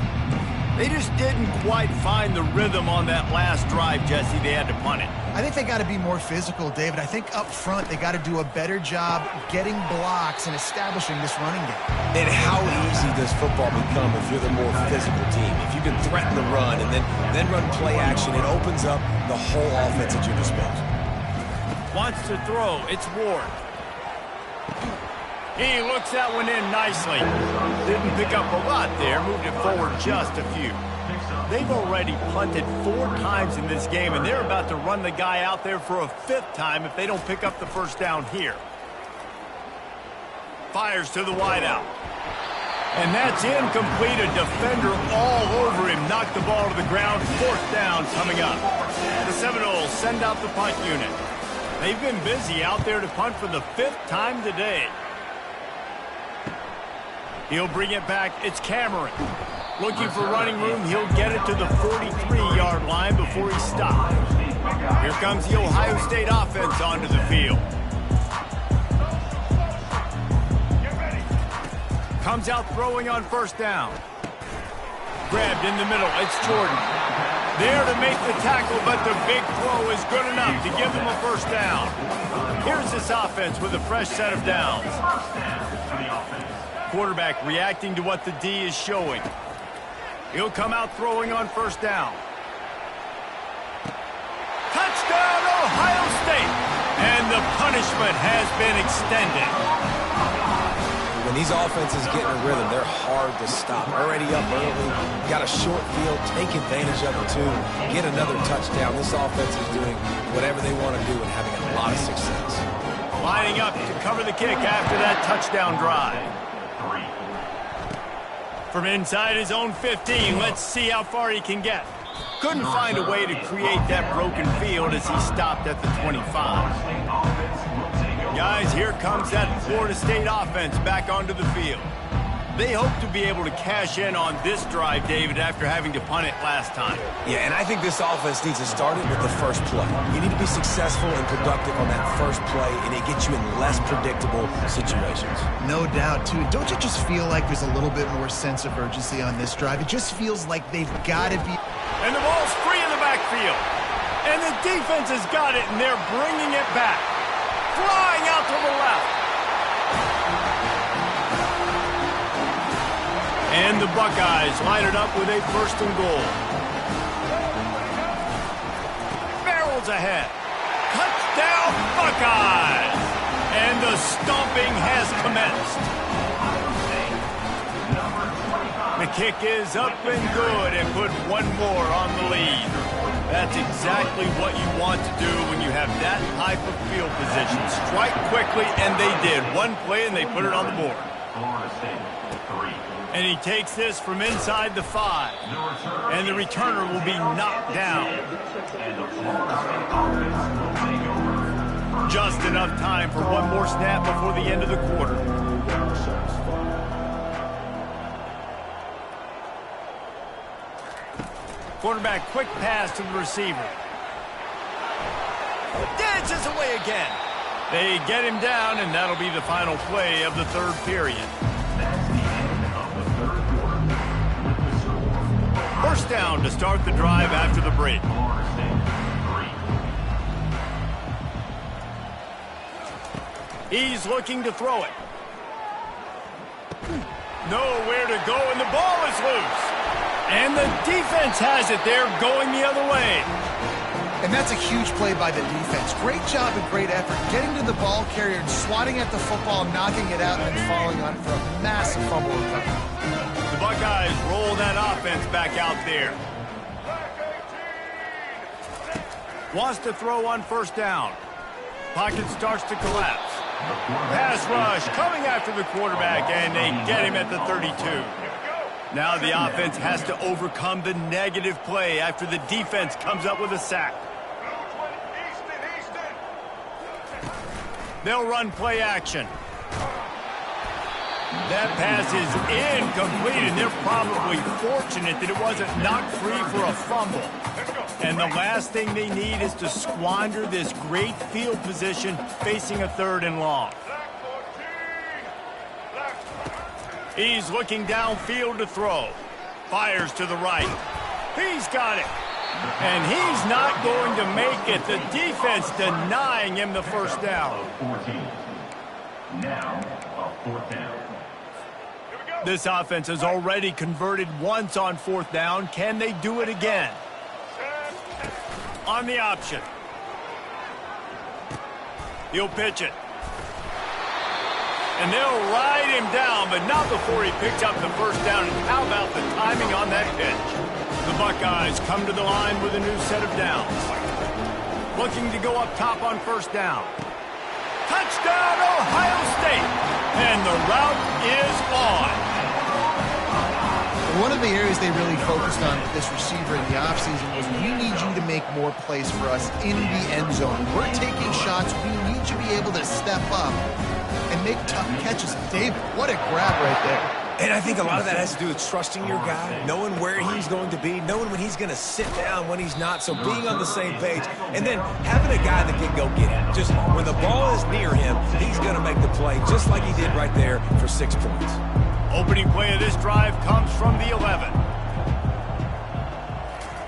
They just didn't quite find the rhythm on that last drive, Jesse. They had to punt it. I think they got to be more physical, David. I think up front they got to do a better job getting blocks and establishing this running game. And how easy does football become if you're the more physical team? If you can threaten the run and then run play action, it opens up the whole offense at your disposal. Wants to throw. It's Ward. He looks that one in nicely. Didn't pick up a lot there. Moved it forward just a few. They've already punted 4 times in this game, and they're about to run the guy out there for a 5th time if they don't pick up the first down here. Fires to the wideout. And that's incomplete. A defender all over him. Knocked the ball to the ground. 4th down coming up. The Seminoles send out the punt unit. They've been busy out there to punt for the 5th time today. He'll bring it back. It's Cameron. Looking for running room. He'll get it to the 43-yard line before he stops. Here comes the Ohio State offense onto the field. Comes out throwing on first down. Grabbed in the middle. It's Jordan. There to make the tackle, but the big throw is good enough to give them a first down. Here's this offense with a fresh set of downs. Quarterback reacting to what the D is showing. He'll come out throwing on first down. Touchdown, Ohio State! And the punishment has been extended. When these offenses get in a rhythm, they're hard to stop. Already up early, got a short field, take advantage of it too, get another touchdown. This offense is doing whatever they want to do and having a lot of success. Lining up to cover the kick after that touchdown drive. From inside his own 15, let's see how far he can get. Couldn't find a way to create that broken field as he stopped at the 25. Guys, here comes that Florida State offense back onto the field. They hope to be able to cash in on this drive, David, after having to punt it last time. Yeah, and I think this offense needs to start it with the first play. You need to be successful and productive on that first play, and it gets you in less predictable situations. No doubt, too. Don't you just feel like there's a little bit more sense of urgency on this drive? It just feels like they've got to be... And the ball's free in the backfield. And the defense has got it, and they're bringing it back. Flying out to the left. And the Buckeyes line it up with a first and goal. Barrels ahead. Touchdown, Buckeyes! And the stomping has commenced. The kick is up and good and put one more on the lead. That's exactly what you want to do when you have that type of field position. Strike quickly, and they did. One play, and they put it on the board. And he takes this from inside the 5. And the returner will be knocked down. Just enough time for one more snap before the end of the quarter. Quarterback, quick pass to the receiver. Dances away again. They get him down, and that'll be the final play of the third period. That's the end of the third quarter. With the score, First down to start the drive after the break. Florida State 3. He's looking to throw it. Nowhere to go, and the ball is loose. And the defense has it. They're going the other way. And that's a huge play by the defense. Great job and great effort getting to the ball carrier and swatting at the football, knocking it out, and then falling on it for a massive fumble recovery. The Buckeyes roll that offense back out there. Wants to throw on first down. Pocket starts to collapse. Pass rush coming after the quarterback, and they get him at the 32. Now the offense has to overcome the negative play after the defense comes up with a sack. They'll run play action. That pass is incomplete, and they're probably fortunate that it wasn't knocked free for a fumble. And the last thing they need is to squander this great field position facing a third and long. He's looking downfield to throw. Fires to the right. He's got it. And he's not going to make it. The defense denying him the first down. 14. Now, a fourth down. This offense has already converted once on fourth down. Can they do it again? On the option. He'll pitch it. And they'll ride him down, but not before he picks up the first down. And how about the timing on that pitch? The Buckeyes come to the line with a new set of downs. Looking to go up top on first down. Touchdown, Ohio State! And the route is on. One of the areas they really focused on with this receiver in the offseason was, we need you to make more plays for us in the end zone. We're taking shots. We need you to be able to step up and make tough catches. David, what a grab right there. And I think a lot of that has to do with trusting your guy, knowing where he's going to be, knowing when he's going to sit down, when he's not, so being on the same page, and then having a guy that can go get it. Just when the ball is near him, he's going to make the play, just like he did right there for 6 points. Opening play of this drive comes from the 11.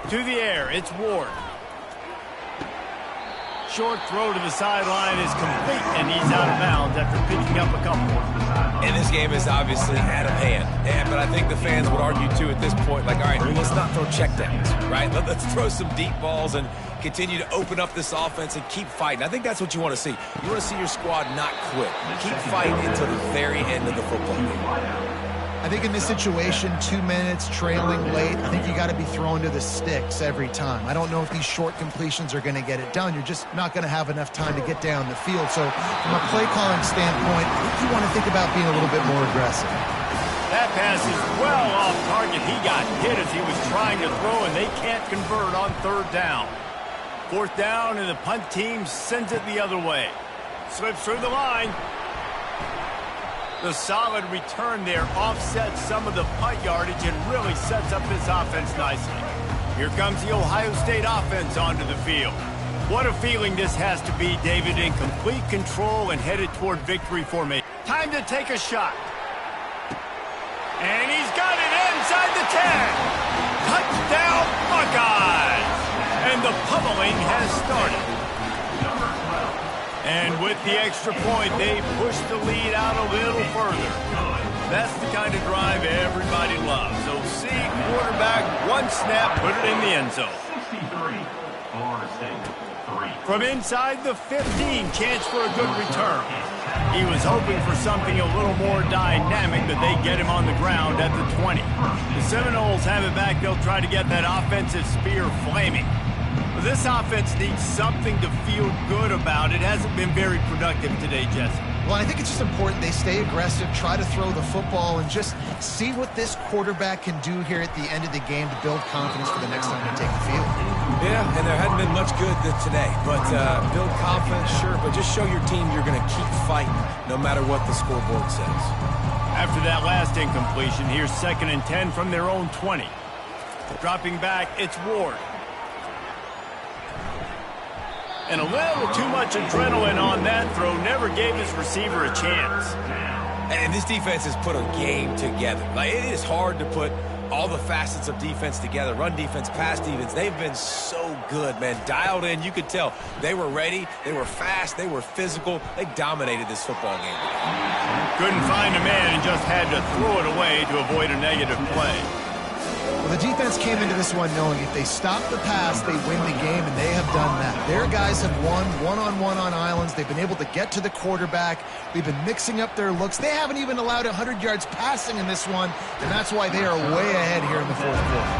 To the air, it's Ward. Short throw to the sideline is complete, and he's out of bounds after picking up a couple. And this game is obviously out of hand. But I think the fans would argue, too, at this point, like, all right, let's not throw checkdowns, right? Let's throw some deep balls and continue to open up this offense and keep fighting. I think that's what you want to see. You want to see your squad not quit. Keep fighting until the very end of the football game. I think in this situation, 2 minutes, trailing late, I think you got to be throwing to the sticks every time. I don't know if these short completions are going to get it done. You're just not going to have enough time to get down the field. So from a play calling standpoint, I think you want to think about being a little bit more aggressive. That pass is well off target. He got hit as he was trying to throw, and they can't convert on 3rd down. 4th down, and the punt team sends it the other way. Slips through the line. The solid return there offsets some of the punt yardage and really sets up this offense nicely. Here comes the Ohio State offense onto the field. What a feeling this has to be, David, in complete control and headed toward victory formation. Time to take a shot. And he's got it inside the 10. Touchdown, Buckeyes! And the pummeling has started. And with the extra point, they push the lead out a little further. That's the kind of drive everybody loves. So see quarterback, one snap, put it in the end zone. 63, Florida State, 3. From inside the 15, chance for a good return. He was hoping for something a little more dynamic, but they get him on the ground at the 20. The Seminoles have it back. They'll try to get that offensive spear flaming. This offense needs something to feel good about. It hasn't been very productive today, Jesse. Well, I think it's just important they stay aggressive, try to throw the football, and just see what this quarterback can do here at the end of the game to build confidence for the next time they take the field. Yeah, and there hadn't been much good today. But build confidence, sure, but just show your team you're going to keep fighting no matter what the scoreboard says. After that last incompletion, here's 2nd and 10 from their own 20. Dropping back, it's Ward. And a little too much adrenaline on that throw never gave his receiver a chance. And this defense has put a game together. Like, it is hard to put all the facets of defense together. Run defense, pass defense. They've been so good, man. Dialed in. You could tell they were ready. They were fast. They were physical. They dominated this football game. Couldn't find a man and just had to throw it away to avoid a negative play. Well, the defense came into this one knowing if they stop the pass, they win the game, and they have done that. Their guys have won one-on-one on islands. They've been able to get to the quarterback. They've been mixing up their looks. They haven't even allowed 100 yards passing in this one, and that's why they are way ahead here in the 4th quarter.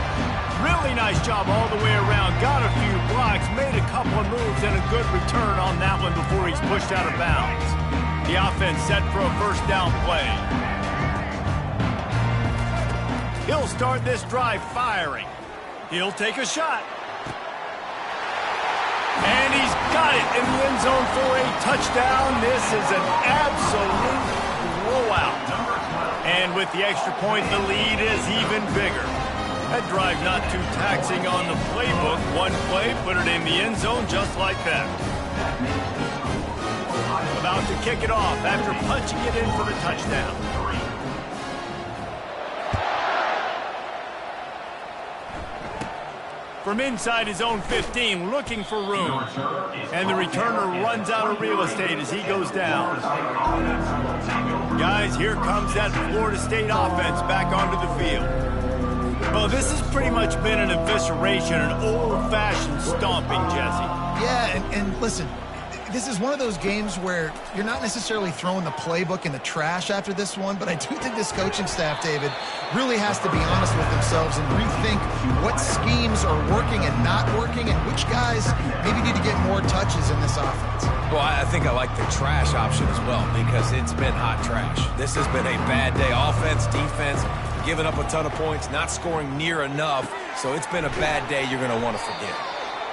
Really nice job all the way around. Got a few blocks, made a couple of moves, and a good return on that one before he's pushed out of bounds. The offense set for a 1st down play. He'll start this drive firing. He'll take a shot. And he's got it in the end zone for a touchdown. This is an absolute blowout. And with the extra point, the lead is even bigger. That drive not too taxing on the playbook. One play, put it in the end zone just like that. About to kick it off after punching it in for the touchdown. From inside his own 15, looking for room. And the returner runs out of real estate as he goes down. Guys, here comes that Florida State offense back onto the field. Well, this has pretty much been an evisceration, an old-fashioned stomping, Jesse. Yeah, and listen, this is one of those games where you're not necessarily throwing the playbook in the trash after this one, but I do think this coaching staff, David, really has to be honest with themselves and rethink what schemes are working and not working and which guys maybe need to get more touches in this offense. Well, I think I like the trash option as well because it's been hot trash. This has been a bad day. Offense, defense, giving up a ton of points, not scoring near enough. So it's been a bad day you're going to want to forget.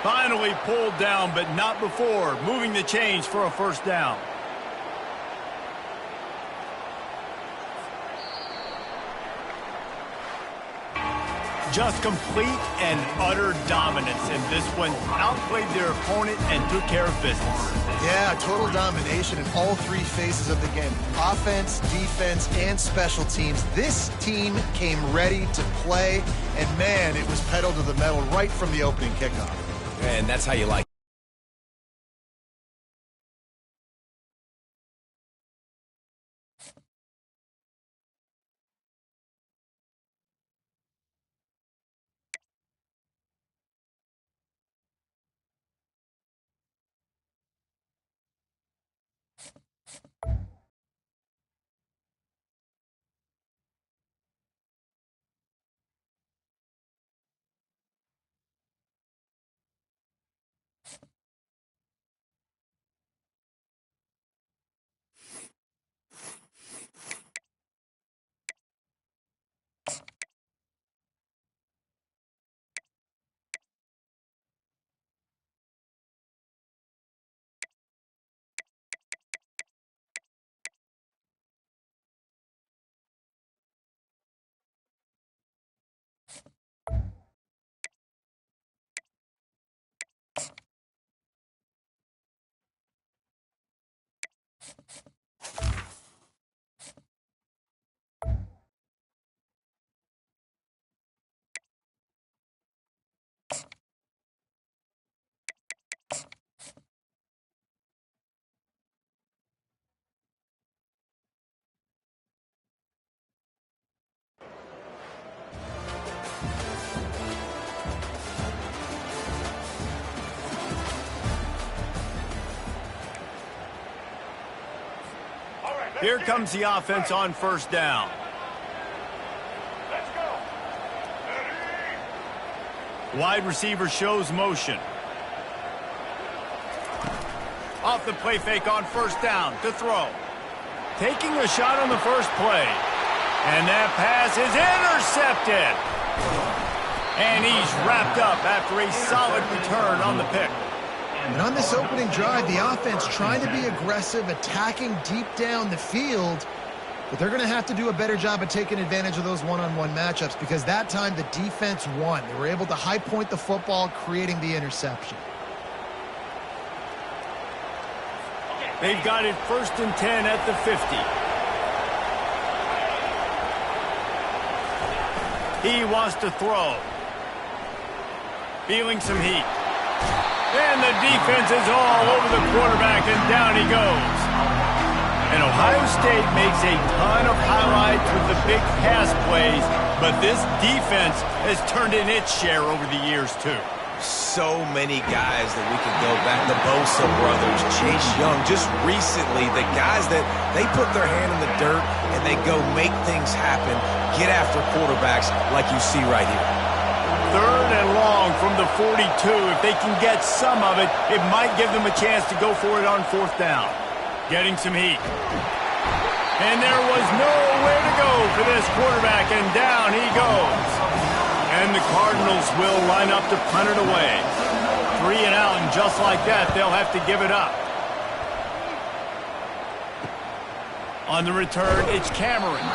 Finally pulled down, but not before. Moving the chains for a 1st down. Just complete and utter dominance in this one. Outplayed their opponent and took care of business. Yeah, total domination in all three phases of the game. Offense, defense, and special teams. This team came ready to play, and man, it was pedal to the metal right from the opening kickoff. And that's how you like it. Here comes the offense on first down. Let's go. Wide receiver shows motion. Off the play fake on first down to throw. Taking a shot on the first play. And that pass is intercepted. And he's wrapped up after a solid return on the pick. And on this opening drive, the offense trying to be aggressive, attacking deep down the field, but they're going to have to do a better job of taking advantage of those one-on-one matchups because that time the defense won. They were able to high point the football, creating the interception. They've got it 1st and 10 at the 50. He wants to throw. Feeling some heat. And the defense is all over the quarterback, and down he goes. And Ohio State makes a ton of highlights with the big pass plays, but this defense has turned in its share over the years, too. So many guys that we could go back. The Bosa brothers, Chase Young, just recently, the guys that they put their hand in the dirt and they go make things happen, get after quarterbacks like you see right here. 3rd and long from the 42. If they can get some of it, it might give them a chance to go for it on 4th down. Getting some heat. And there was nowhere to go for this quarterback, and down he goes. And the Cardinals will line up to punt it away. 3 and out, and just like that, they'll have to give it up. On the return, it's Cameron.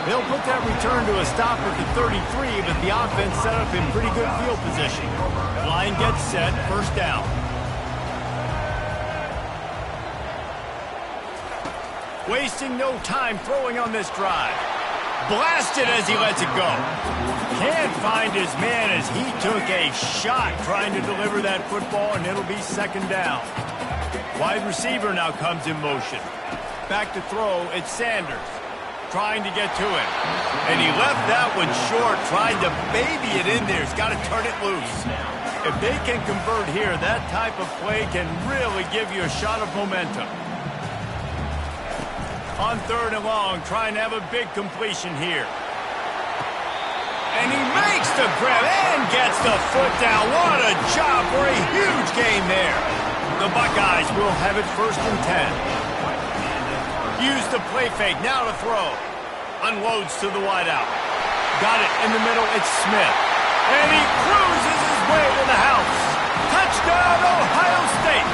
They'll put that return to a stop at the 33, but the offense set up in pretty good field position. Line gets set, 1st down. Wasting no time throwing on this drive. Blasted as he lets it go. Can't find his man as he took a shot trying to deliver that football, and it'll be 2nd down. Wide receiver now comes in motion. Back to throw, it's Sanders. Trying to get to it. And he left that one short, tried to baby it in there. He's got to turn it loose. If they can convert here, that type of play can really give you a shot of momentum. On 3rd and long, trying to have a big completion here. And he makes the grab and gets the foot down. What a job for a huge gain there. The Buckeyes will have it 1st and 10. Use the play fake, now to throw. Unloads to the wideout. Got it in the middle, it's Smith. And he cruises his way to the house. Touchdown, Ohio State.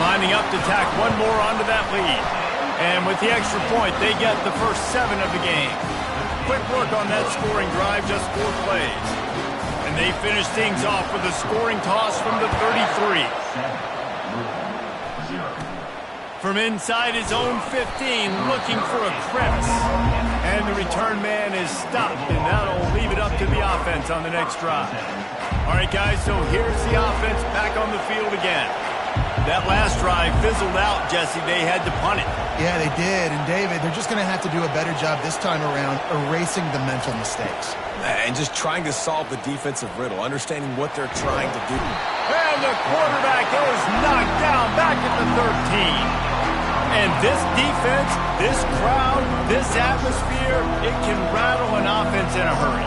Lining up to tack one more onto that lead. And with the extra point, they get the first 7 of the game. quick work on that scoring drive, just 4 plays. And they finish things off with a scoring toss from the 33. From inside his own 15, looking for a crevice. And the return man is stopped, and that'll leave it up to the offense on the next drive. All right, guys, so here's the offense back on the field again. That last drive fizzled out, Jesse. They had to punt it. Yeah, they did. And, David, they're just going to have to do a better job this time around erasing the mental mistakes. And just trying to solve the defensive riddle, understanding what they're trying to do. And the quarterback is knocked down back at the 13. And this defense, this crowd, this atmosphere, it can rattle an offense in a hurry.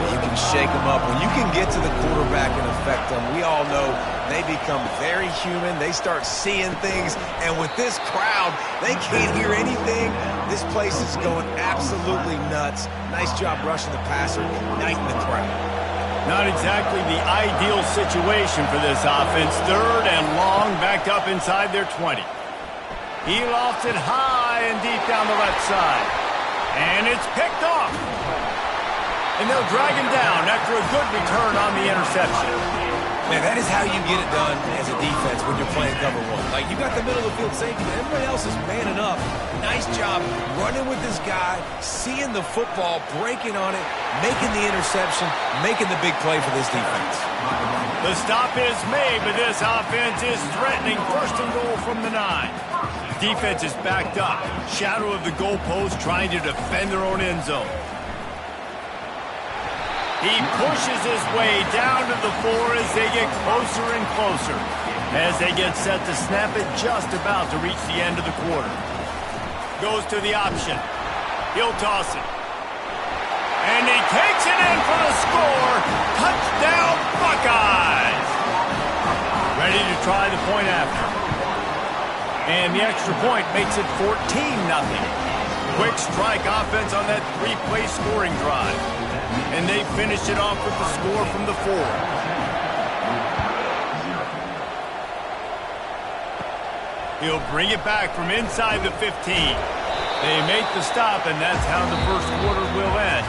You can shake them up. When you can get to the quarterback and affect them, we all know they become very human. They start seeing things. And with this crowd, they can't hear anything. This place is going absolutely nuts. Nice job rushing the passer, igniting the crowd. Not exactly the ideal situation for this offense. 3rd and long, backed up inside their 20. He lofts it high and deep down the left side. And it's picked off. And they'll drag him down after a good return on the interception. Man, that is how you get it done as a defense when you're playing cover 1. Like, you got the middle of the field safety, but everybody else is manning up. Nice job running with this guy, seeing the football, breaking on it, making the interception, making the big play for this defense. The stop is made, but this offense is threatening 1st and goal from the 9. Defense is backed up. Shadow of the goalpost trying to defend their own end zone. He pushes his way down to the 4 as they get closer and closer. As they get set to snap it just about to reach the end of the quarter. Goes to the option. He'll toss it. And he takes it in for the score. Touchdown, Buckeyes! Ready to try the point after. And the extra point makes it 14-0. Quick strike offense on that 3-play scoring drive. And they finish it off with the score from the 4. He'll bring it back from inside the 15. They make the stop, and that's how the first quarter will end.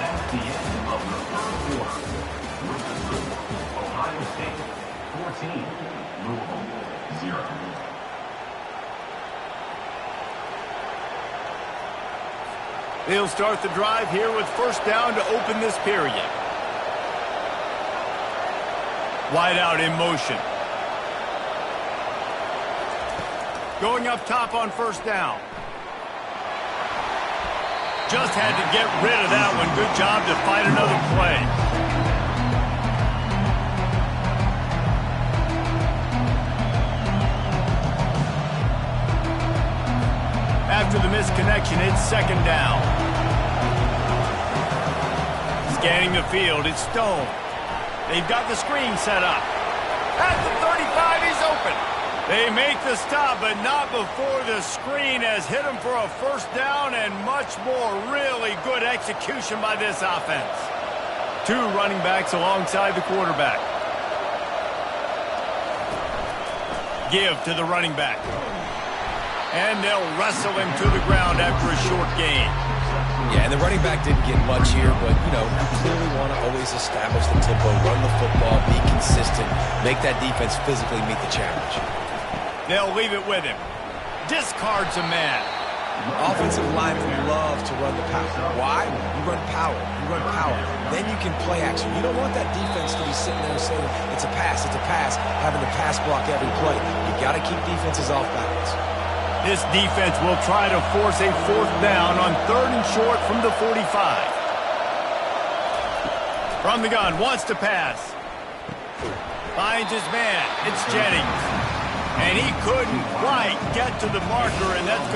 That's the end of the first quarter. With the score, Ohio State 14, Louisville 0. They'll start the drive here with 1st down to open this period. Wide out in motion. Going up top on 1st down. Just had to get rid of that one. Good job to fight another play. After the misconnection, it's 2nd down. Scanning the field, it's Stone. They've got the screen set up. At the 35, he's open. They make the stop, but not before the screen has hit him for a 1st down and much more. Really good execution by this offense. 2 running backs alongside the quarterback. Give to the running back. And they'll wrestle him to the ground after a short gain. Yeah, and the running back didn't get much here, but, you know, you clearly want to always establish the tempo, run the football, be consistent, make that defense physically meet the challenge. They'll leave it with him. Discards a man. Offensive linemen love to run the power. Why? You run power. You run power. Then you can play action. You don't want that defense to be sitting there saying, it's a pass, having to pass block every play. You got to keep defenses off balance. This defense will try to force a 4th down on 3rd and short from the 45. From the gun, wants to pass. Finds his man. It's Jennings. And he couldn't quite get to the marker, and that's going to